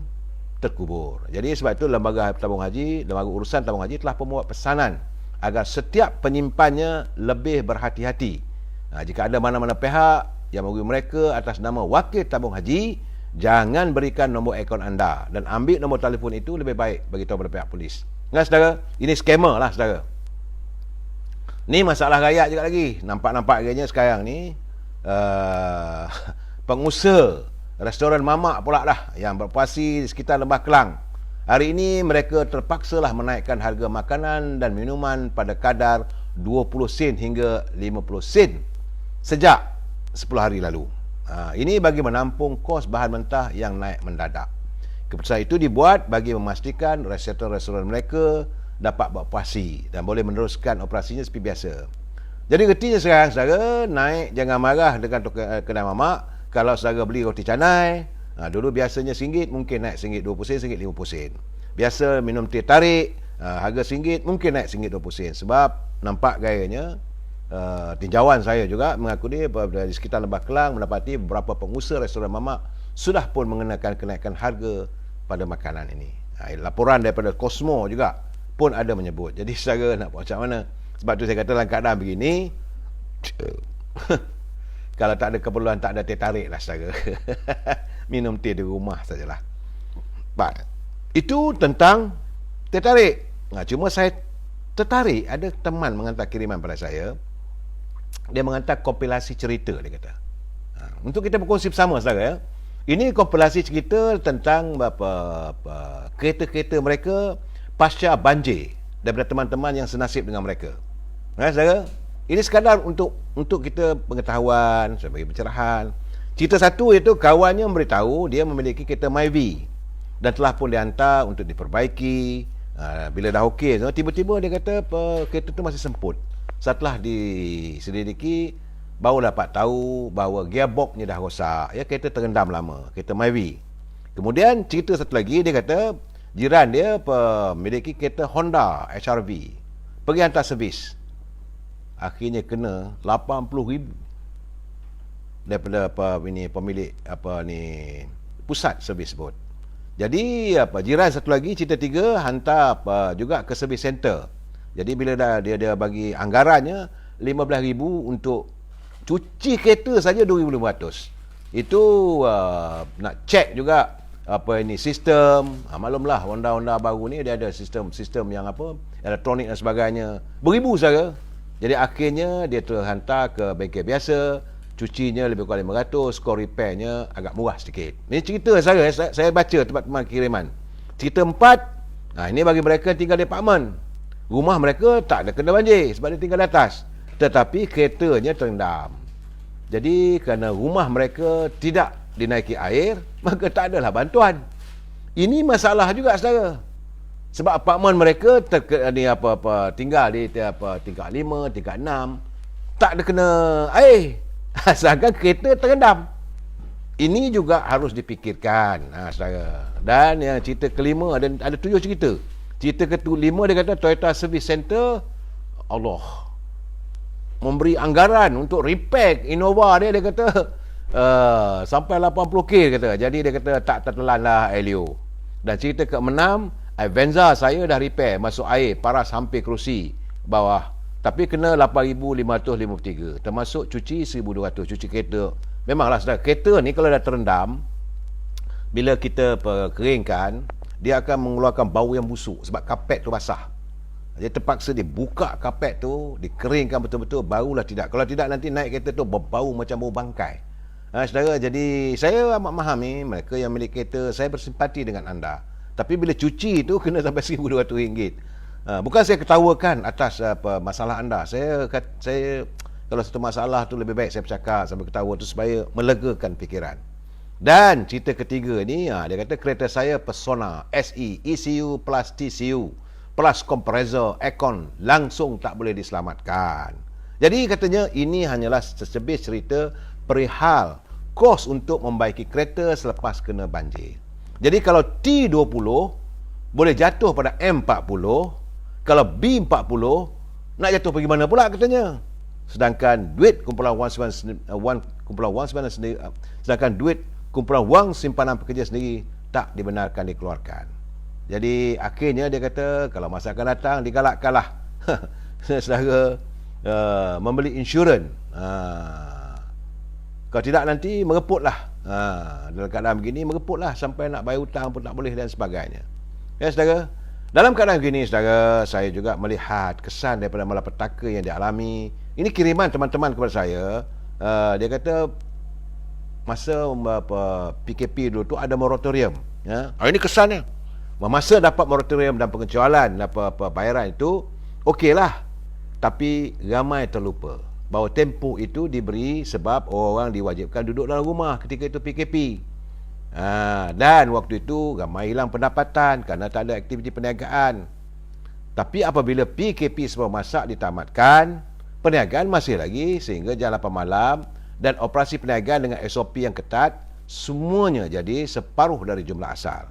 terkubur. Jadi sebab itu lembaga tabung haji, lembaga urusan tabung haji telah membuat pesanan agar setiap penyimpannya lebih berhati-hati. Jika ada mana-mana pihak yang merugi mereka atas nama wakil tabung haji, jangan berikan nombor akaun anda dan ambil nombor telefon itu, lebih baik bagi tahu pada pihak polis. Nah saudara, ini scammer lah saudara. Ni masalah rakyat juga lagi. Nampak-nampak agaknya sekarang ni pengusaha restoran mamak pula dah yang berpuasi di sekitar Lembah Kelang. Hari ini mereka terpaksalah menaikkan harga makanan dan minuman pada kadar 20 sen hingga 50 sen sejak 10 hari lalu. Ini bagi menampung kos bahan mentah yang naik mendadak. Keputusan itu dibuat bagi memastikan restoran-restoran mereka dapat beroperasi dan boleh meneruskan operasinya seperti biasa. Jadi retinya sekarang saudara, naik jangan marah dengan kedai mamak. Kalau saudara beli roti canai, dulu biasanya RM1, mungkin naik RM1.20, RM1.50 sen. Biasa minum teh tarik, harga RM1, mungkin naik RM1.20 sen. Sebab nampak gayanya, tinjauan saya juga mengaku dia di sekitar Lembah Kelang mendapati beberapa pengusaha restoran mamak sudah pun mengenakan kenaikan harga pada makanan ini. Laporan daripada Cosmo juga pun ada menyebut. Jadi saudara nak buat macam mana? Sebab tu saya kata dalam keadaan begini, kalau tak ada keperluan, tak ada teh tarik lah saudara. Minum teh di rumah sajalah. Baik. Itu tentang teh tarik. Cuma saya tertarik, ada teman mengantar kiriman pada saya. Dia mengantar kompilasi cerita, dia kata. Untuk kita berkongsi bersama saudara ya. Ini kompilasi cerita tentang kereta-kereta mereka pasca banjir daripada teman-teman yang senasib dengan mereka. Saudara, ini sekadar untuk kita pengetahuan, sebagai pencerahan. Cerita satu iaitu kawannya memberitahu dia memiliki kereta Myvi dan telah pun dihantar untuk diperbaiki. Bila dah okey, tiba-tiba dia kata kereta tu masih semput. Setelah diselidiki, baru dapat tahu bahawa gearboxnya dah rosak. Ya, kereta terendam lama, kereta Myvi. Kemudian cerita satu lagi, dia kata jiran dia memiliki kereta Honda HR-V. Pergi hantar servis. Akhirnya kena RM80,000 daripada pemilik pusat servis tersebut. Jadi jiran satu lagi cerita tiga hantar juga ke servis center. Jadi bila dia bagi anggarannya RM15,000 untuk cuci kereta saja RM2,500. Itu nak cek juga sistem. Maklumlah Honda baru ni dia ada sistem yang elektronik dan sebagainya. Beribu saja. Jadi akhirnya dia terhantar ke bengkel biasa, cucinya lebih kurang RM500, skor repairnya agak murah sedikit. Ini cerita saya baca teman-teman kiriman. Cerita 4, ini bagi mereka tinggal di apartmen. Rumah mereka tak ada kena banjir sebab dia tinggal di atas. Tetapi keretanya terendam. Jadi kerana rumah mereka tidak dinaiki air, maka tak adalah bantuan. Ini masalah juga saudara. Sebab apartmen mereka tinggal di tingkat 5, tingkat 6, tak ada kena air. Sedangkan kereta terendam. Ini juga harus dipikirkan, saudara. Dan yang cerita kelima, ada 7 cerita. Cerita kelima dia kata Toyota Service Center, Allah, memberi anggaran untuk repair Innova dia kata sampai 80k dia kata. Jadi dia kata tak tertelan lah Elio. Dan cerita ke-6, Avanza saya dah repair, masuk air, paras hampir kerusi bawah. Tapi kena 8,553, termasuk cuci 1,200, cuci kereta. Memanglah saudara, kereta ni kalau dah terendam, bila kita keringkan, dia akan mengeluarkan bau yang busuk sebab kapet tu basah. Dia terpaksa dibuka kapet tu, dikeringkan betul-betul, barulah tidak. Kalau tidak nanti naik kereta tu berbau macam bau bangkai. Saudara, jadi saya amat memahami mereka yang milik kereta, saya bersimpati dengan anda. Tapi bila cuci tu kena sampai RM1,200. Bukan saya ketawakan atas masalah anda. Saya kalau satu masalah tu lebih baik saya bercakap sambil ketawa tu supaya melegakan fikiran. Dan cerita ketiga ni, dia kata kereta saya Persona SE ECU plus TCU plus kompresor aircon langsung tak boleh diselamatkan. Jadi katanya ini hanyalah secebis cerita perihal kos untuk membaiki kereta selepas kena banjir. Jadi kalau T20 boleh jatuh pada M40, kalau B40 nak jatuh pergi mana pula katanya. Sedangkan duit kumpulan wang simpanan pekerja sendiri tak dibenarkan dikeluarkan. Jadi akhirnya dia kata kalau masa akan datang digalakkanlah saudara membeli insurans. Kalau tidak nanti mereputlah. Dalam keadaan begini mereputlah sampai nak bayar hutang pun tak boleh dan sebagainya. Ya saudara, dalam keadaan begini saudara, saya juga melihat kesan daripada malapetaka yang dialami. Ini kiriman teman-teman kepada saya. Dia kata masa PKP dulu tu ada moratorium. Ini kesannya. Masa dapat moratorium dan pengecualian bayaran itu, okeylah. Tapi ramai terlupa bahawa tempoh itu diberi sebab orang diwajibkan duduk dalam rumah ketika itu PKP. Dan waktu itu ramai hilang pendapatan kerana tak ada aktiviti perniagaan. Tapi apabila PKP semua masa ditamatkan, perniagaan masih lagi sehingga jam 8 malam dan operasi perniagaan dengan SOP yang ketat, semuanya jadi separuh dari jumlah asal.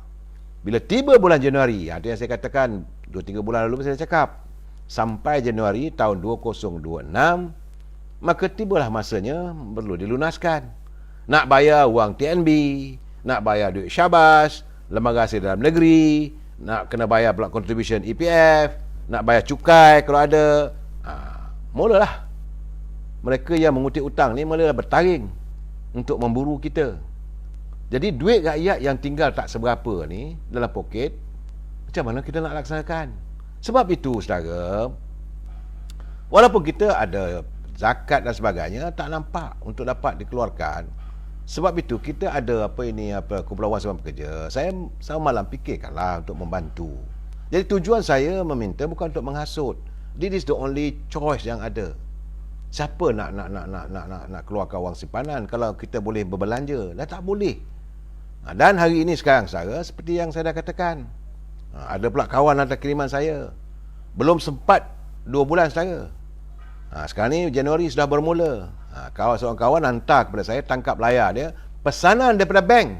Bila tiba bulan Januari, itu yang saya katakan 2-3 bulan lalu saya cakap, sampai Januari tahun 2026, maka tibalah masanya perlu dilunaskan. Nak bayar wang TNB, nak bayar duit syabas, lembaga hasil dalam negeri, nak kena bayar pula contribution EPF, nak bayar cukai kalau ada. Mulalah mereka yang mengutip hutang ni mulalah bertaring untuk memburu kita. Jadi duit rakyat yang tinggal tak seberapa ni dalam poket, macam mana kita nak laksanakan? Sebab itu saudara, walaupun kita ada zakat dan sebagainya, tak nampak untuk dapat dikeluarkan. Sebab itu kita ada kumpulan wang simpan pekerja. Saya malam fikirkanlah untuk membantu. Jadi tujuan saya meminta bukan untuk menghasut. This is the only choice yang ada. Siapa nak keluarkan wang simpanan kalau kita boleh berbelanja? Dah tak boleh. Dan hari ini sekarang saudara, seperti yang saya dah katakan, ada pula kawan hantar kiriman saya, belum sempat 2 bulan saudara. Sekarang ni Januari sudah bermula. Seorang kawan hantar kepada saya tangkap layar dia pesanan daripada bank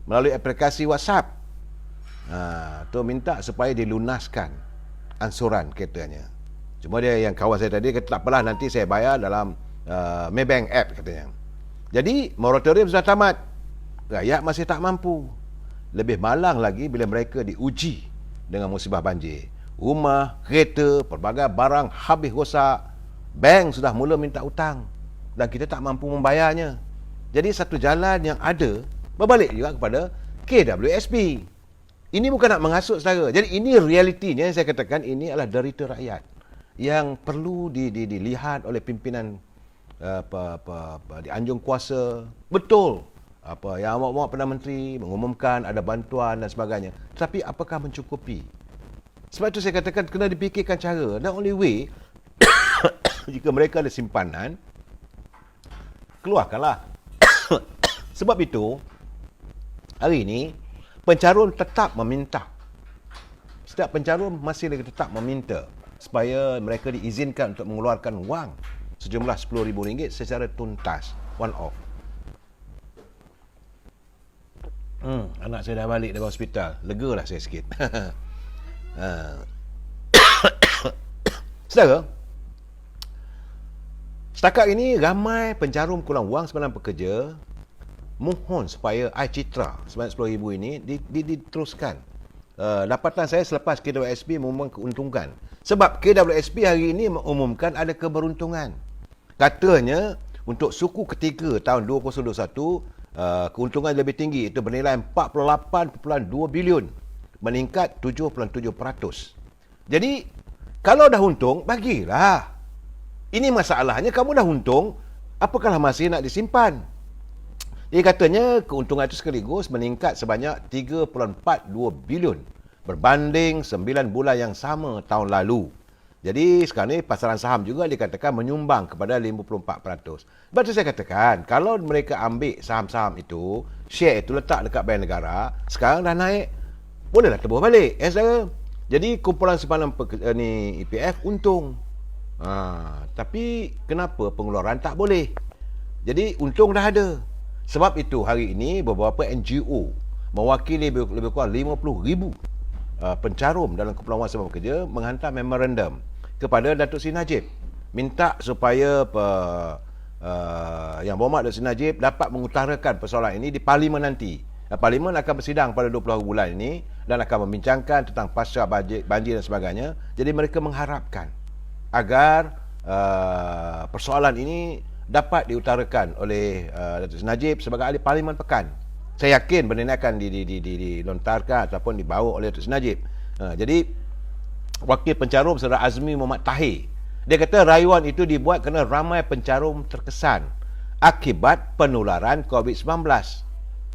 melalui aplikasi WhatsApp. Tu minta supaya dilunaskan ansuran keretanya. Cuma dia yang kawan saya tadi kata tak apalah, nanti saya bayar dalam Maybank app katanya. Jadi moratorium sudah tamat, rakyat masih tak mampu. Lebih malang lagi bila mereka diuji dengan musibah banjir. Rumah, kereta, pelbagai barang habis rosak. Bank sudah mula minta hutang dan kita tak mampu membayarnya. Jadi satu jalan yang ada berbalik juga kepada KWSP. Ini bukan nak menghasut saudara. Jadi ini realitinya, saya katakan ini adalah derita rakyat yang perlu dilihat oleh pimpinan di anjung kuasa. Betul yang awak Perdana Menteri mengumumkan ada bantuan dan sebagainya, tetapi apakah mencukupi? Sebab itu saya katakan kena dipikirkan cara. The only way jika mereka ada simpanan, keluarkanlah. Sebab itu hari ini pencarum tetap meminta. Setiap pencarum masih lagi tetap meminta supaya mereka diizinkan untuk mengeluarkan wang sejumlah RM10,000 secara tuntas, one off. Anak saya dah balik dari hospital, legalah saya sikit. Saudara, setakat ini ramai pencarum kumpulan wang simpanan pekerja mohon supaya iCitra sebanyak RM10,000 ini diteruskan. Dapatan saya selepas KWSP mengumumkan keuntungan. Sebab KWSP hari ini mengumumkan ada keberuntungan. Katanya untuk suku ketiga tahun 2021, keuntungan lebih tinggi, itu bernilai 48.2 bilion, meningkat 7.7%. Jadi kalau dah untung, bagilah. Ini masalahnya, kamu dah untung, apakah masih nak disimpan? Dia katanya keuntungan itu sekaligus meningkat sebanyak 3.42 bilion berbanding 9 bulan yang sama tahun lalu. Jadi sekarang ni pasaran saham juga dikatakan menyumbang kepada 54%. Sebab tu saya katakan, kalau mereka ambil saham-saham itu, share itu letak dekat bank negara, sekarang dah naik, bolehlah tebus balik. Saudara. Jadi kumpulan simpanan EPF untung. Tapi kenapa pengeluaran tak boleh? Jadi untung dah ada. Sebab itu hari ini beberapa NGO mewakili lebih kurang 50,000 pencarum dalam kumpulan wang simpanan pekerja menghantar memorandum kepada Datuk Seri Najib, minta supaya Yang Berhormat Datuk Seri Najib dapat mengutarakan persoalan ini di Parlimen nanti. Parlimen akan bersidang pada 20 hari bulan ini dan akan membincangkan tentang pasca banjir dan sebagainya. Jadi mereka mengharapkan agar persoalan ini dapat diutarakan oleh Datuk Seri Najib sebagai ahli Parlimen Pekan. Saya yakin benda ini akan dilontarkan ataupun dibawa oleh Datuk Seri Najib. Jadi Wakil Pencarum Saudara Azmi Muhammad Tahir, dia kata rayuan itu dibuat kerana ramai pencarum terkesan akibat penularan COVID-19.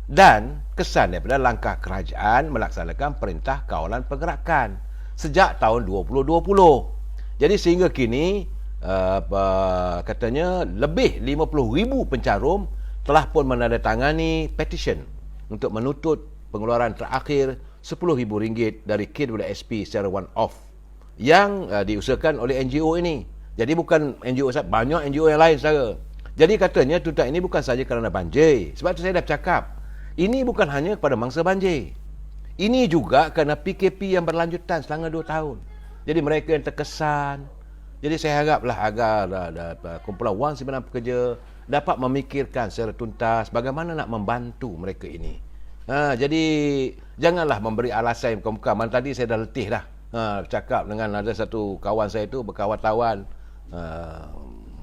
dan kesan daripada langkah kerajaan melaksanakan Perintah Kawalan Pergerakan sejak tahun 2020. Jadi sehingga kini katanya lebih 50,000 pencarum telah pun menandatangani petition untuk menuntut pengeluaran terakhir RM10,000 dari KWSP secara one off yang diusahakan oleh NGO ini. Jadi bukan NGO sahaja, banyak NGO yang lain saudara. Jadi katanya tuntutan ini bukan sahaja kerana banjir. Sebab tu saya dah bercakap, ini bukan hanya kepada mangsa banjir. Ini juga kerana PKP yang berlanjutan selama 2 tahun. Jadi mereka yang terkesan. Jadi saya haraplah agar kumpulan Wang Simpandan Pekerja dapat memikirkan secara tuntas bagaimana nak membantu mereka ini. Jadi janganlah memberi alasan muka-muka. Mana tadi saya dah letih dah. Bercakap dengan ada satu kawan saya itu berkawan-tawan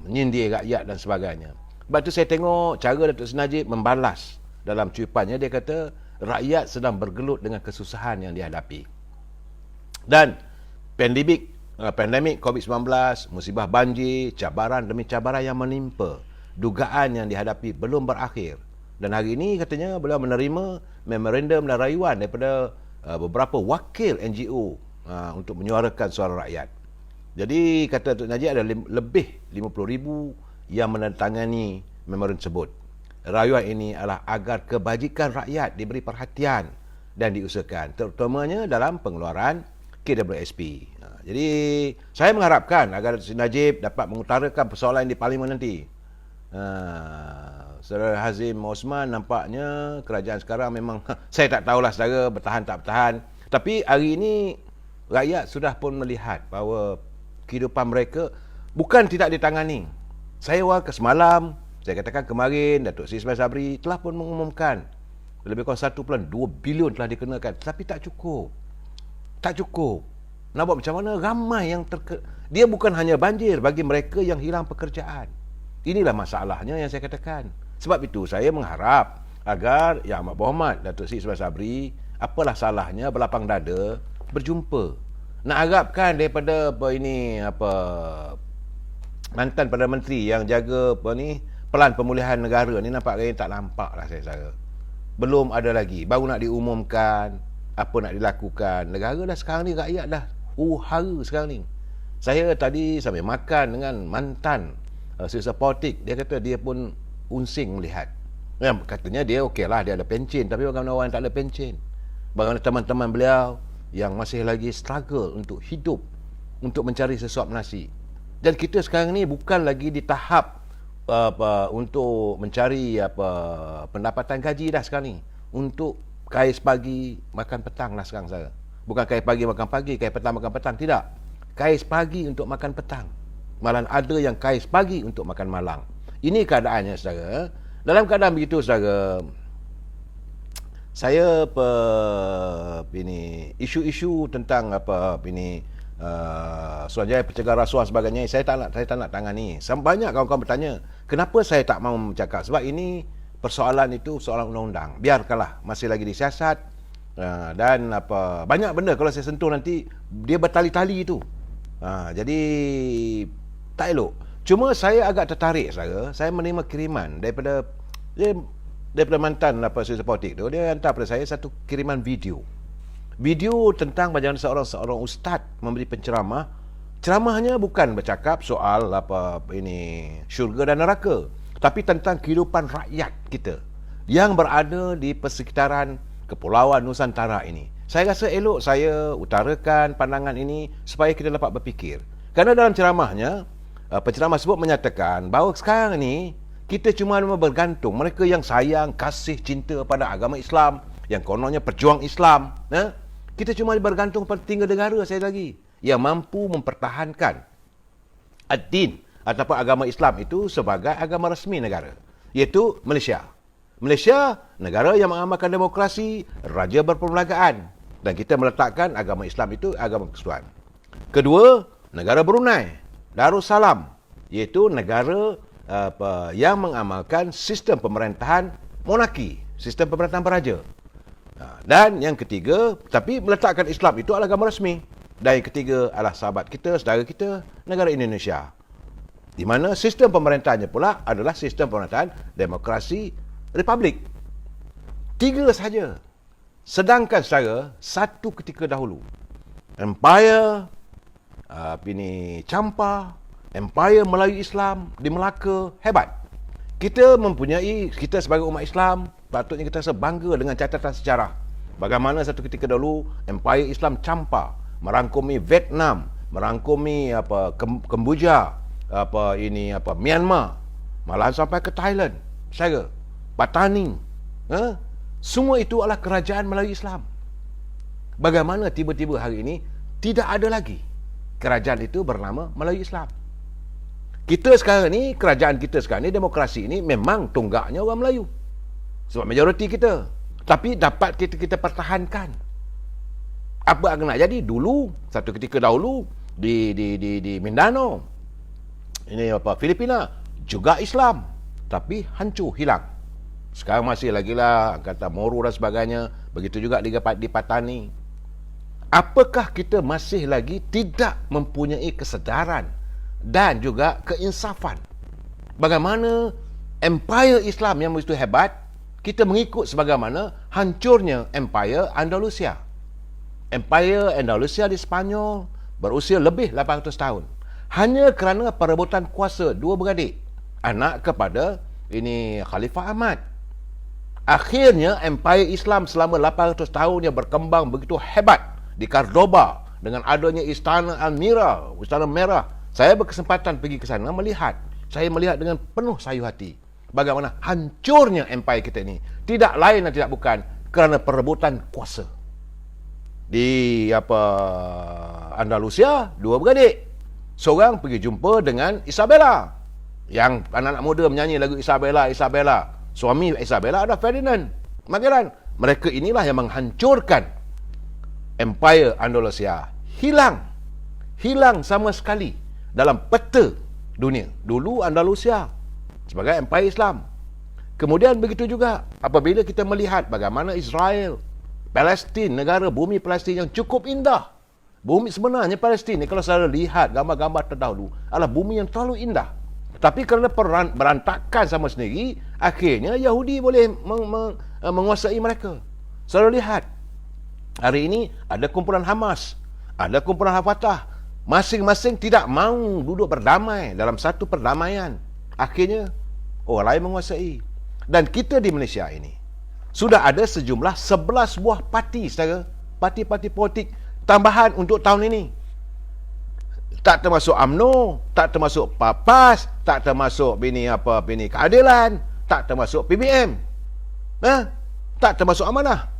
menyindir rakyat dan sebagainya. Sebab tu saya tengok cara Datuk Seri Najib membalas dalam cuipannya. Dia kata rakyat sedang bergelut dengan kesusahan yang dihadapi. Dan pandemik COVID-19, musibah banjir, cabaran demi cabaran yang menimpa, dugaan yang dihadapi belum berakhir. Dan hari ini katanya beliau menerima memorandum dan rayuan daripada beberapa wakil NGO untuk menyuarakan suara rakyat. Jadi kata Datuk Najib ada lebih 50,000 yang menandatangani memorandum tersebut. Rayuan ini adalah agar kebajikan rakyat diberi perhatian dan diusahakan, terutamanya dalam pengeluaran KWSP. Jadi saya mengharapkan agar Datuk Seri Najib dapat mengutarakan persoalan di Parlimen nanti. Saudara Hazim Osman, nampaknya kerajaan sekarang memang saya tak tahulah saudara bertahan tak bertahan. Tapi hari ini rakyat sudah pun melihat bahawa kehidupan mereka bukan tidak ditangani. Saya semalam, saya katakan kemarin Datuk Seri Ismail Sabri telah pun mengumumkan lebih kurang 1.2 bilion telah dikenakan. Tapi tak cukup. Tak cukup. Nak buat macam mana? Ramai yang dia bukan hanya banjir bagi mereka yang hilang pekerjaan. Inilah masalahnya yang saya katakan. Sebab itu saya mengharap agar Yang Amat Berhormat Datuk Seri Ismail Sabri, apalah salahnya berlapang dada berjumpa. Nak harapkan daripada mantan Perdana Menteri yang jaga pelan pemulihan negara ni, nampak tak nampak lah saya. Belum ada lagi, baru nak diumumkan apa nak dilakukan. Negara dah sekarang ni, rakyat dah hara sekarang ni. Saya tadi sambil makan dengan mantan sisa politik, dia kata dia pun unsing melihat. Katanya dia okey lah, dia ada pencen, tapi bagaimana orang yang tak ada pencen? Bagaimana teman-teman beliau yang masih lagi struggle untuk hidup, untuk mencari sesuap nasi. Dan kita sekarang ni bukan lagi di tahap untuk mencari pendapatan gaji dah sekarang ni. Untuk kais pagi makan petang lah sekarang saya. Bukan kais pagi makan pagi, kais petang makan petang, tidak. Kais pagi untuk makan petang. Malah ada yang kais pagi untuk makan malang. Ini keadaannya saudara. Dalam keadaan begitu saudara, saya isu-isu tentang Suruhanjaya Pencegah Rasuah sebagainya, saya tak nak tangani. Banyak kawan-kawan bertanya, kenapa saya tak mahu bercakap? Sebab ini persoalan itu soalan undang-undang. Biarkanlah, masih lagi disiasat. Dan banyak benda kalau saya sentuh nanti dia bertali-tali itu. Jadi tak elok. Cuma saya agak tertarik saya menerima kiriman daripada mantan sisa politik tu. Dia hantar pada saya satu kiriman video tentang bagaimana seorang ustaz memberi penceramah. Ceramahnya bukan bercakap soal syurga dan neraka, tapi tentang kehidupan rakyat kita yang berada di persekitaran Kepulauan Nusantara ini. Saya rasa elok saya utarakan pandangan ini supaya kita dapat berfikir. Kerana dalam ceramahnya, penceramah tersebut menyatakan bahawa sekarang ni kita cuma bergantung mereka yang sayang, kasih, cinta pada agama Islam, yang kononnya perjuang Islam, kita cuma bergantung pada tinggal negara saya lagi yang mampu mempertahankan ad-din ataupun agama Islam itu sebagai agama resmi negara, iaitu Malaysia. Malaysia, negara yang mengamalkan demokrasi, raja berperlembagaan, dan kita meletakkan agama Islam itu agama persekutuan. Kedua, negara Brunei Darussalam, iaitu negara yang mengamalkan sistem pemerintahan monarki, sistem pemerintahan beraja. Dan yang ketiga, tapi meletakkan Islam itu adalah agama resmi. Dan yang ketiga adalah sahabat kita, saudara kita, negara Indonesia, di mana sistem pemerintahannya pula adalah sistem pemerintahan demokrasi republik. 3 saja. Sedangkan saudara, satu ketika dahulu, Empire Champa, Empire Melayu Islam di Melaka hebat. Kita sebagai umat Islam, patutnya kita rasa bangga dengan catatan sejarah. Bagaimana satu ketika dahulu Empire Islam Champa merangkumi Vietnam, merangkumi Kemboja, Myanmar, malahan sampai ke Thailand, Patani. Semua itu adalah kerajaan Melayu Islam. Bagaimana tiba-tiba hari ini tidak ada lagi kerajaan itu bernama Melayu Islam. Kerajaan kita sekarang ni, demokrasi ini memang tunggaknya orang Melayu. Sebab majoriti kita. Tapi dapat kita pertahankan. Apa yang nak jadi? Dulu, satu ketika dahulu, di Mindanao, Filipina, juga Islam. Tapi hancur, hilang. Sekarang masih lagi lah, kata Moro dan sebagainya. Begitu juga di Patani. Apakah kita masih lagi tidak mempunyai kesedaran dan juga keinsafan? Bagaimana Empire Islam yang begitu hebat, kita mengikut sebagaimana hancurnya Empire Andalusia. Empire Andalusia di Spanyol berusia lebih 800 tahun. Hanya kerana perebutan kuasa dua beradik, anak kepada Khalifah Ahmad. Akhirnya Empire Islam selama 800 tahun yang berkembang begitu hebat di Cordoba dengan adanya Istana Almira, Istana Merah. Saya berkesempatan pergi ke sana melihat. Saya melihat dengan penuh sayu hati bagaimana hancurnya empire kita ini. Tidak lain dan tidak bukan kerana perebutan kuasa. Di Andalusia, dua beradik. Seorang pergi jumpa dengan Isabella, yang anak-anak muda menyanyi lagu Isabella, Isabella. Suami Isabella adalah Ferdinand Magellan. Mereka inilah yang menghancurkan Empire Andalusia. Hilang sama sekali dalam peta dunia. Dulu Andalusia sebagai Empire Islam. Kemudian begitu juga apabila kita melihat bagaimana Israel, Palestin, negara bumi Palestin yang cukup indah. Bumi sebenarnya Palestin ni, kalau saya lihat gambar-gambar terdahulu, adalah bumi yang terlalu indah. Tapi kerana berantakan sama sendiri, akhirnya Yahudi boleh menguasai mereka. Saya lihat hari ini ada kumpulan Hamas, ada kumpulan Fatah. Masing-masing tidak mahu duduk berdamai dalam satu perdamaian. Akhirnya orang lain menguasai. Dan kita di Malaysia ini sudah ada sejumlah 11 buah parti, saudara. Parti-parti politik tambahan untuk tahun ini. Tak termasuk UMNO, tak termasuk PAPAS, tak termasuk Keadilan, tak termasuk PBM. Tak termasuk Amanah.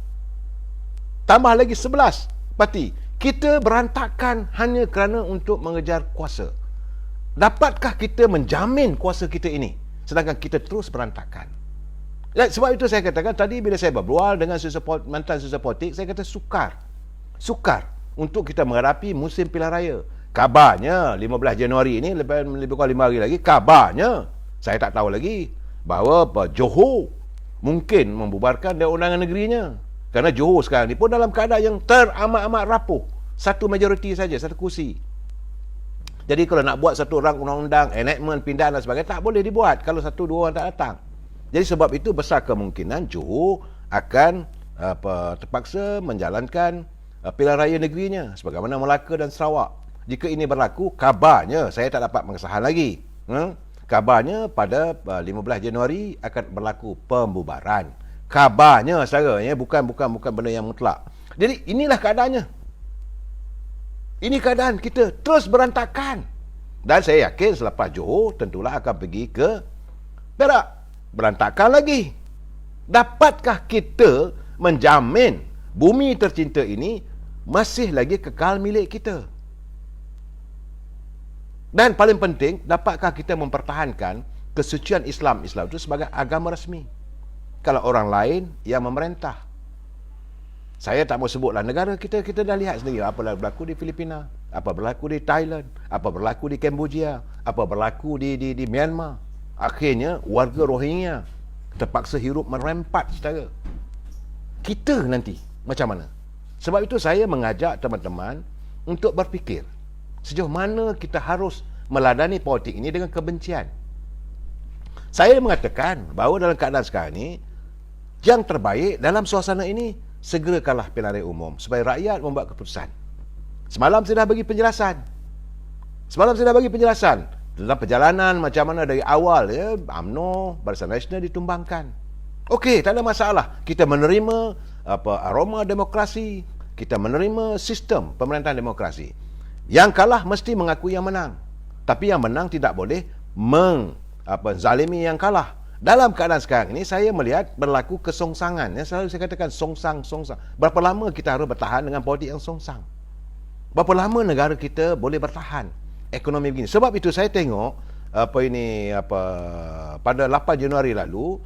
Tambah lagi 11 parti. Kita berantakan hanya kerana untuk mengejar kuasa. Dapatkah kita menjamin kuasa kita ini sedangkan kita terus berantakan? Sebab itu saya katakan tadi bila saya berbual dengan mantan susah politik, saya kata sukar untuk kita menghadapi musim pilihan raya. Kabarnya 15 Januari ini, lebih kurang 5 hari lagi, kabarnya saya tak tahu lagi bahawa Johor mungkin membubarkan Dewan Undangan Negerinya. Kerana Johor sekarang ni pun dalam keadaan yang teramat-amat rapuh. Satu majoriti saja, satu kursi. Jadi kalau nak buat satu rang undang-undang, enactment, pindahan dan sebagainya, tak boleh dibuat kalau satu dua orang tak datang. Jadi sebab itu besar kemungkinan Johor akan terpaksa menjalankan pilihan raya negerinya sebagaimana Melaka dan Sarawak. Jika ini berlaku, kabarnya, saya tak dapat mengesahan lagi, kabarnya pada 15 Januari akan berlaku pembubaran. Kabarnya, saudara, bukan benda yang mutlak. Jadi inilah keadaannya. Ini keadaan kita terus berantakan. Dan saya yakin selepas Johor tentulah akan pergi ke Perak. Berantakan lagi. Dapatkah kita menjamin bumi tercinta ini masih lagi kekal milik kita? Dan paling penting, dapatkah kita mempertahankan kesucian Islam itu sebagai agama rasmi? Kalau orang lain yang memerintah. Saya tak mau sebutlah negara kita dah lihat sendiri apa berlaku di Filipina, apa berlaku di Thailand, apa berlaku di Kemboja, apa berlaku di Myanmar. Akhirnya warga Rohingya terpaksa hidup merempat, saudara. Kita nanti macam mana? Sebab itu saya mengajak teman-teman untuk berfikir sejauh mana kita harus meladani politik ini dengan kebencian. Saya mengatakan bahawa dalam keadaan sekarang ini, yang terbaik dalam suasana ini, segerakanlah pilihan raya umum supaya rakyat membuat keputusan. Semalam saya dah bagi penjelasan. Tentang perjalanan macam mana dari awal, ya, UMNO, Barisan Nasional ditumbangkan. Okey, tak ada masalah. Kita menerima aroma demokrasi, kita menerima sistem pemerintahan demokrasi. Yang kalah mesti mengakui yang menang. Tapi yang menang tidak boleh zalimi yang kalah. Dalam keadaan sekarang ini, saya melihat berlaku kesongsangan. Yang selalu saya katakan songsang. Berapa lama kita harus bertahan dengan politik yang songsang? Berapa lama negara kita boleh bertahan ekonomi begini? Sebab itu saya tengok pada 8 Januari lalu,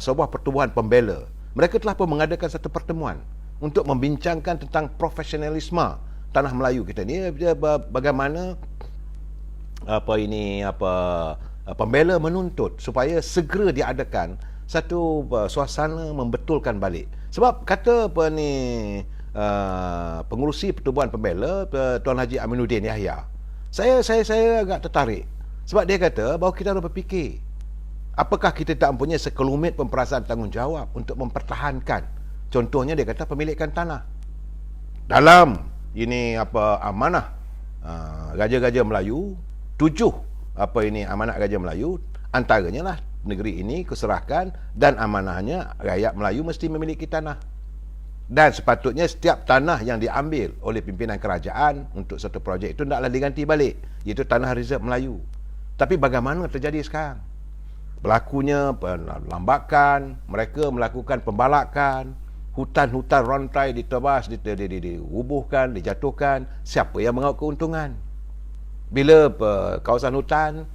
sebuah pertubuhan pembela, mereka telah pun mengadakan satu pertemuan untuk membincangkan tentang profesionalisme tanah Melayu kita ni, bagaimana pembela menuntut supaya segera diadakan satu suasana membetulkan balik. Sebab kata pengurusi pertubuhan pembela, Tuan Haji Aminuddin Yahya, saya agak tertarik. Sebab dia kata bahawa kita harus berfikir, apakah kita tak mempunyai sekelumit perasaan tanggungjawab untuk mempertahankan, contohnya dia kata pemilikan tanah. Dalam amanah Raja-Raja Melayu, 7 amanah Raja Melayu, antaranya lah negeri ini kuserahkan dan amanahnya rakyat Melayu mesti memiliki tanah. Dan sepatutnya setiap tanah yang diambil oleh pimpinan kerajaan untuk satu projek itu hendaklah diganti balik, iaitu tanah reserve Melayu. Tapi bagaimana terjadi sekarang? Berlakunya perlambakan, mereka melakukan pembalakan, hutan-hutan rantai ditebas, dirubuhkan, dijatuhkan. Siapa yang mengaut keuntungan? Bila kawasan hutan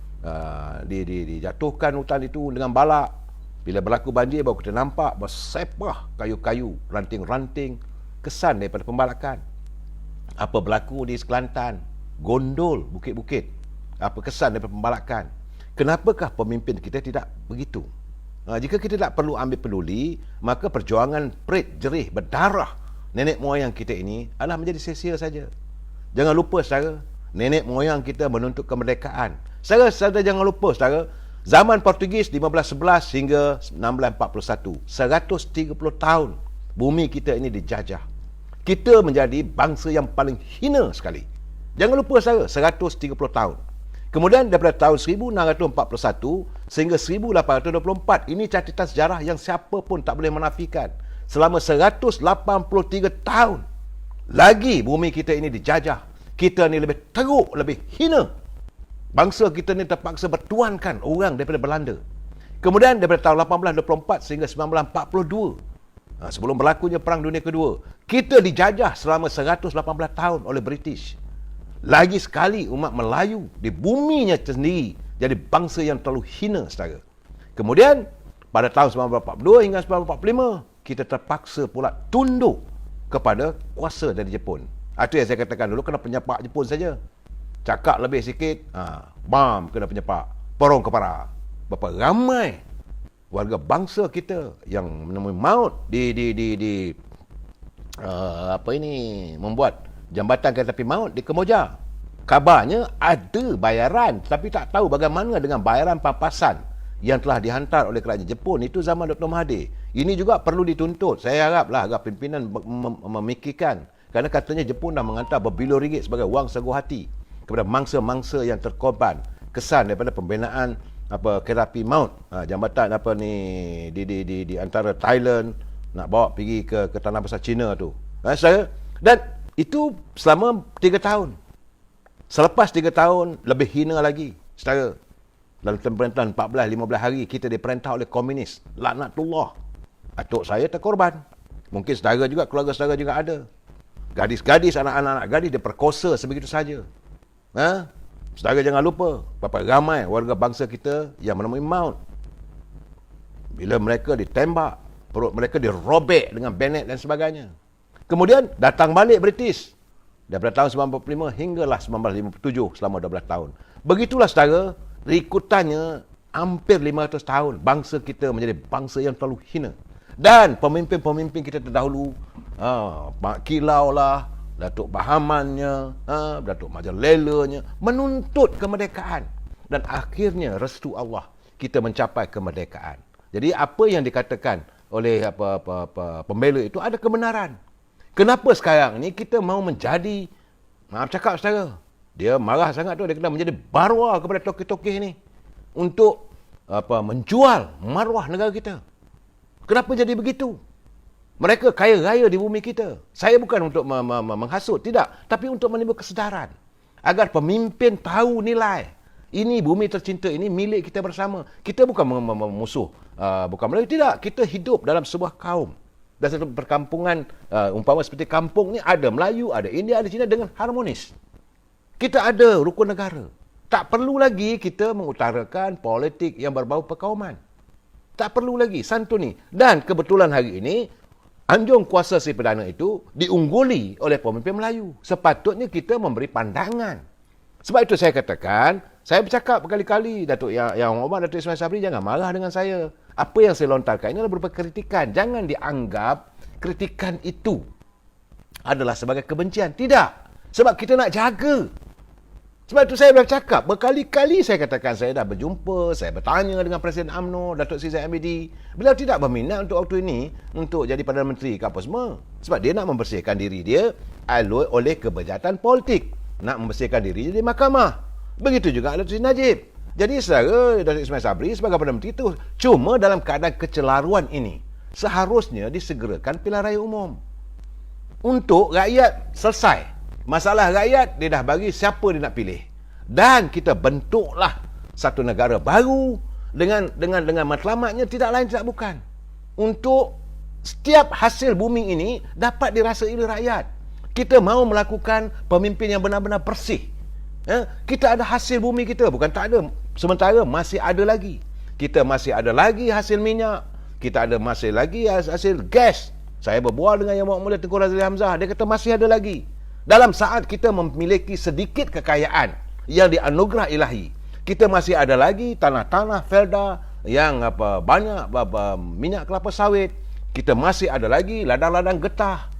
dijatuhkan hutan itu dengan balak, bila berlaku banjir baru kita nampak bersepah kayu-kayu, ranting-ranting, kesan daripada pembalakan. Apa berlaku di Kelantan, Gondol, bukit-bukit, apa kesan daripada pembalakan. Kenapakah pemimpin kita tidak begitu? Jika kita tak perlu ambil peduli, maka perjuangan perit, jerih, berdarah nenek moyang kita ini adalah menjadi sia-sia saja. Jangan lupa saudara, nenek moyang kita menuntut kemerdekaan. Saudara jangan lupa saudara, zaman Portugis 1511 hingga 1641, 130 tahun bumi kita ini dijajah. Kita menjadi bangsa yang paling hina sekali. Jangan lupa saudara, 130 tahun. Kemudian daripada tahun 1641 sehingga 1824, ini catatan sejarah yang siapa pun tak boleh menafikan. Selama 183 tahun lagi bumi kita ini dijajah. Kita ni lebih teruk, lebih hina. Bangsa kita ni terpaksa bertuankan orang daripada Belanda. Kemudian daripada tahun 1824 sehingga 1942, sebelum berlakunya Perang Dunia Kedua, kita dijajah selama 118 tahun oleh British. Lagi sekali umat Melayu di buminya sendiri jadi bangsa yang terlalu hina saudara. Kemudian pada tahun 1942 hingga 1945, kita terpaksa pula tunduk kepada kuasa dari Jepun. Itu yang saya katakan dulu, kena penyepak Jepun saja. Cakap lebih sikit, bam, kena penyepak. Porong kepala. Berapa ramai warga bangsa kita yang menemui maut membuat jambatan kereta api maut di Kemboja. Kabarnya ada bayaran, tapi tak tahu bagaimana dengan bayaran pampasan yang telah dihantar oleh kerajaan Jepun itu zaman Dr. Mahathir. Ini juga perlu dituntut. Saya haraplah agar pimpinan memikirkan, kerana katanya Jepun dah menghantar berbilion ringgit sebagai wang seguh hati kepada mangsa-mangsa yang terkorban kesan daripada pembinaan kereta api maut, jambatan di antara Thailand nak bawa pergi ke tanah besar China tu. Dan itu selama 3 tahun. Selepas 3 tahun, lebih hina lagi. Saudara, dalam pemerintahan 14-15 hari, kita diperintah oleh komunis. Laknatullah. Atuk saya terkorban. Mungkin saudara juga, keluarga saudara juga ada. Gadis-gadis, anak-anak gadis diperkosa sebegitu saja. Saudara jangan lupa, berapa ramai warga bangsa kita yang menemui maut. Bila mereka ditembak, perut mereka dirobek dengan bayonet dan sebagainya. Kemudian datang balik British daripada tahun 1945 hinggalah 1957, selama 12 tahun. Begitulah saudara, ikutannya hampir 500 tahun bangsa kita menjadi bangsa yang terlalu hina. Dan pemimpin-pemimpin kita terdahulu, Mak Kilau lah, Datuk Bahamannya, Datuk Majalelanya, menuntut kemerdekaan. Dan akhirnya restu Allah, kita mencapai kemerdekaan. Jadi apa yang dikatakan oleh pembela itu ada kebenaran. Kenapa sekarang ni kita mau menjadi, maaf cakap saudara, dia marah sangat tu, dia kena menjadi barwa kepada tokeh-tokeh ni untuk menjual maruah negara kita. Kenapa jadi begitu? Mereka kaya raya di bumi kita. Saya bukan untuk menghasut, tidak, tapi untuk menimbulkan kesedaran agar pemimpin tahu nilai. Ini bumi tercinta ini milik kita bersama. Kita bukan musuh, bukan Melayu, tidak. Kita hidup dalam sebuah kaum. Dan satu perkampungan, umpama seperti kampung ni, ada Melayu, ada India, ada Cina dengan harmonis. Kita ada rukun negara. Tak perlu lagi kita mengutarakan politik yang berbau perkauman. Tak perlu lagi, santuni. Dan kebetulan hari ini, anjung kuasa si perdana itu diungguli oleh pemimpin Melayu. Sepatutnya kita memberi pandangan. Sebab itu saya katakan, saya bercakap berkali-kali, Datuk Yang Hormat Datuk Ismail Sabri, jangan marah dengan saya. Apa yang saya lontarkan ini adalah berupa kritikan. Jangan dianggap kritikan itu adalah sebagai kebencian. Tidak. Sebab kita nak jaga. Sebab itu saya bercakap, berkali-kali saya katakan, saya dah berjumpa, saya bertanya dengan Presiden UMNO, Datuk Seri Zahid Hamidi. Beliau tidak berminat untuk waktu ini untuk jadi Perdana Menteri ke apa semua. Sebab dia nak membersihkan diri dia oleh kebejatan politik. Nak membersihkan diri di mahkamah. Begitu juga Datuk Seri Najib. Jadi saudara Datuk Ismail Sabri sebagai Perdana Menteri itu cuma dalam keadaan kecelaruan ini seharusnya disegerakan pilihan raya umum. Untuk rakyat selesai. Masalah rakyat, dia dah bagi siapa dia nak pilih. Dan kita bentuklah satu negara baru dengan matlamatnya tidak lain tidak bukan. Untuk setiap hasil bumi ini dapat dirasai oleh rakyat. Kita mahu melakukan pemimpin yang benar-benar bersih. Kita ada hasil bumi kita, bukan tak ada. Sementara masih ada lagi. Kita masih ada lagi hasil minyak. Kita ada masih lagi hasil gas. Saya berbual dengan Yang Mulia Tengku Razili Hamzah. Dia kata masih ada lagi. Dalam saat kita memiliki sedikit kekayaan yang dianugerah ilahi, kita masih ada lagi tanah-tanah felda yang banyak minyak kelapa sawit. Kita masih ada lagi ladang-ladang getah.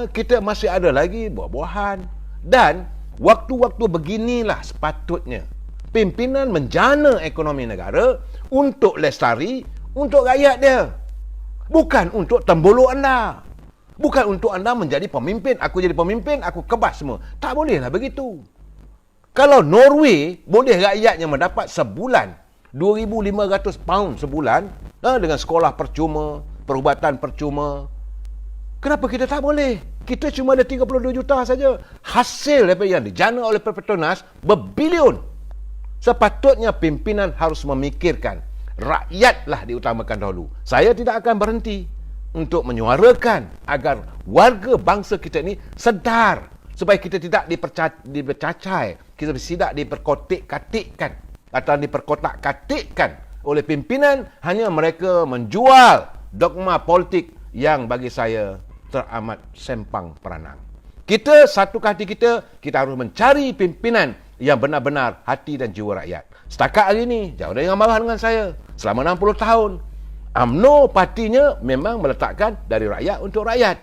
Kita masih ada lagi buah-buahan. Dan waktu-waktu beginilah sepatutnya pimpinan menjana ekonomi negara untuk lestari untuk rakyat dia. Bukan untuk tembuluk anda. Bukan untuk anda menjadi pemimpin. Aku jadi pemimpin, aku kebas semua. Tak bolehlah begitu. Kalau Norway boleh rakyatnya mendapat sebulan 2,500 pound sebulan dengan sekolah percuma, perubatan percuma, kenapa kita tak boleh? Kita cuma ada 32 juta saja. Hasil daripada yang dijana oleh Petronas berbilion. Sepatutnya pimpinan harus memikirkan rakyatlah diutamakan dahulu. Saya tidak akan berhenti untuk menyuarakan agar warga bangsa kita ini sedar supaya kita tidak dipercacai, kita tidak diperkotik-katikkan atau diperkotak-katikkan oleh pimpinan. Hanya mereka menjual dogma politik yang bagi saya teramat sempang peranang. Kita satukan hati kita harus mencari pimpinan yang benar-benar hati dan jiwa rakyat. Setakat hari ini, jangan marah dengan saya. Selama 60 tahun, UMNO partinya memang meletakkan dari rakyat untuk rakyat.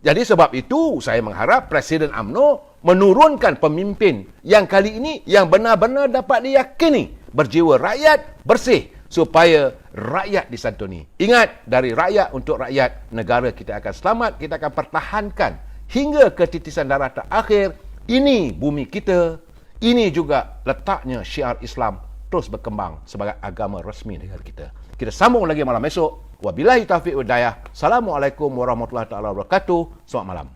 Jadi sebab itu saya mengharap Presiden UMNO menurunkan pemimpin yang kali ini yang benar-benar dapat diyakini berjiwa rakyat bersih supaya rakyat disantuni. Ingat, dari rakyat untuk rakyat, negara kita akan selamat, kita akan pertahankan hingga ke titisan darah terakhir. Ini bumi kita, ini juga letaknya syiar Islam terus berkembang sebagai agama resmi negara kita. Kita sambung lagi malam esok. Wabillahi taufiq wal hidayah. Assalamualaikum warahmatullahi wabarakatuh. Selamat malam.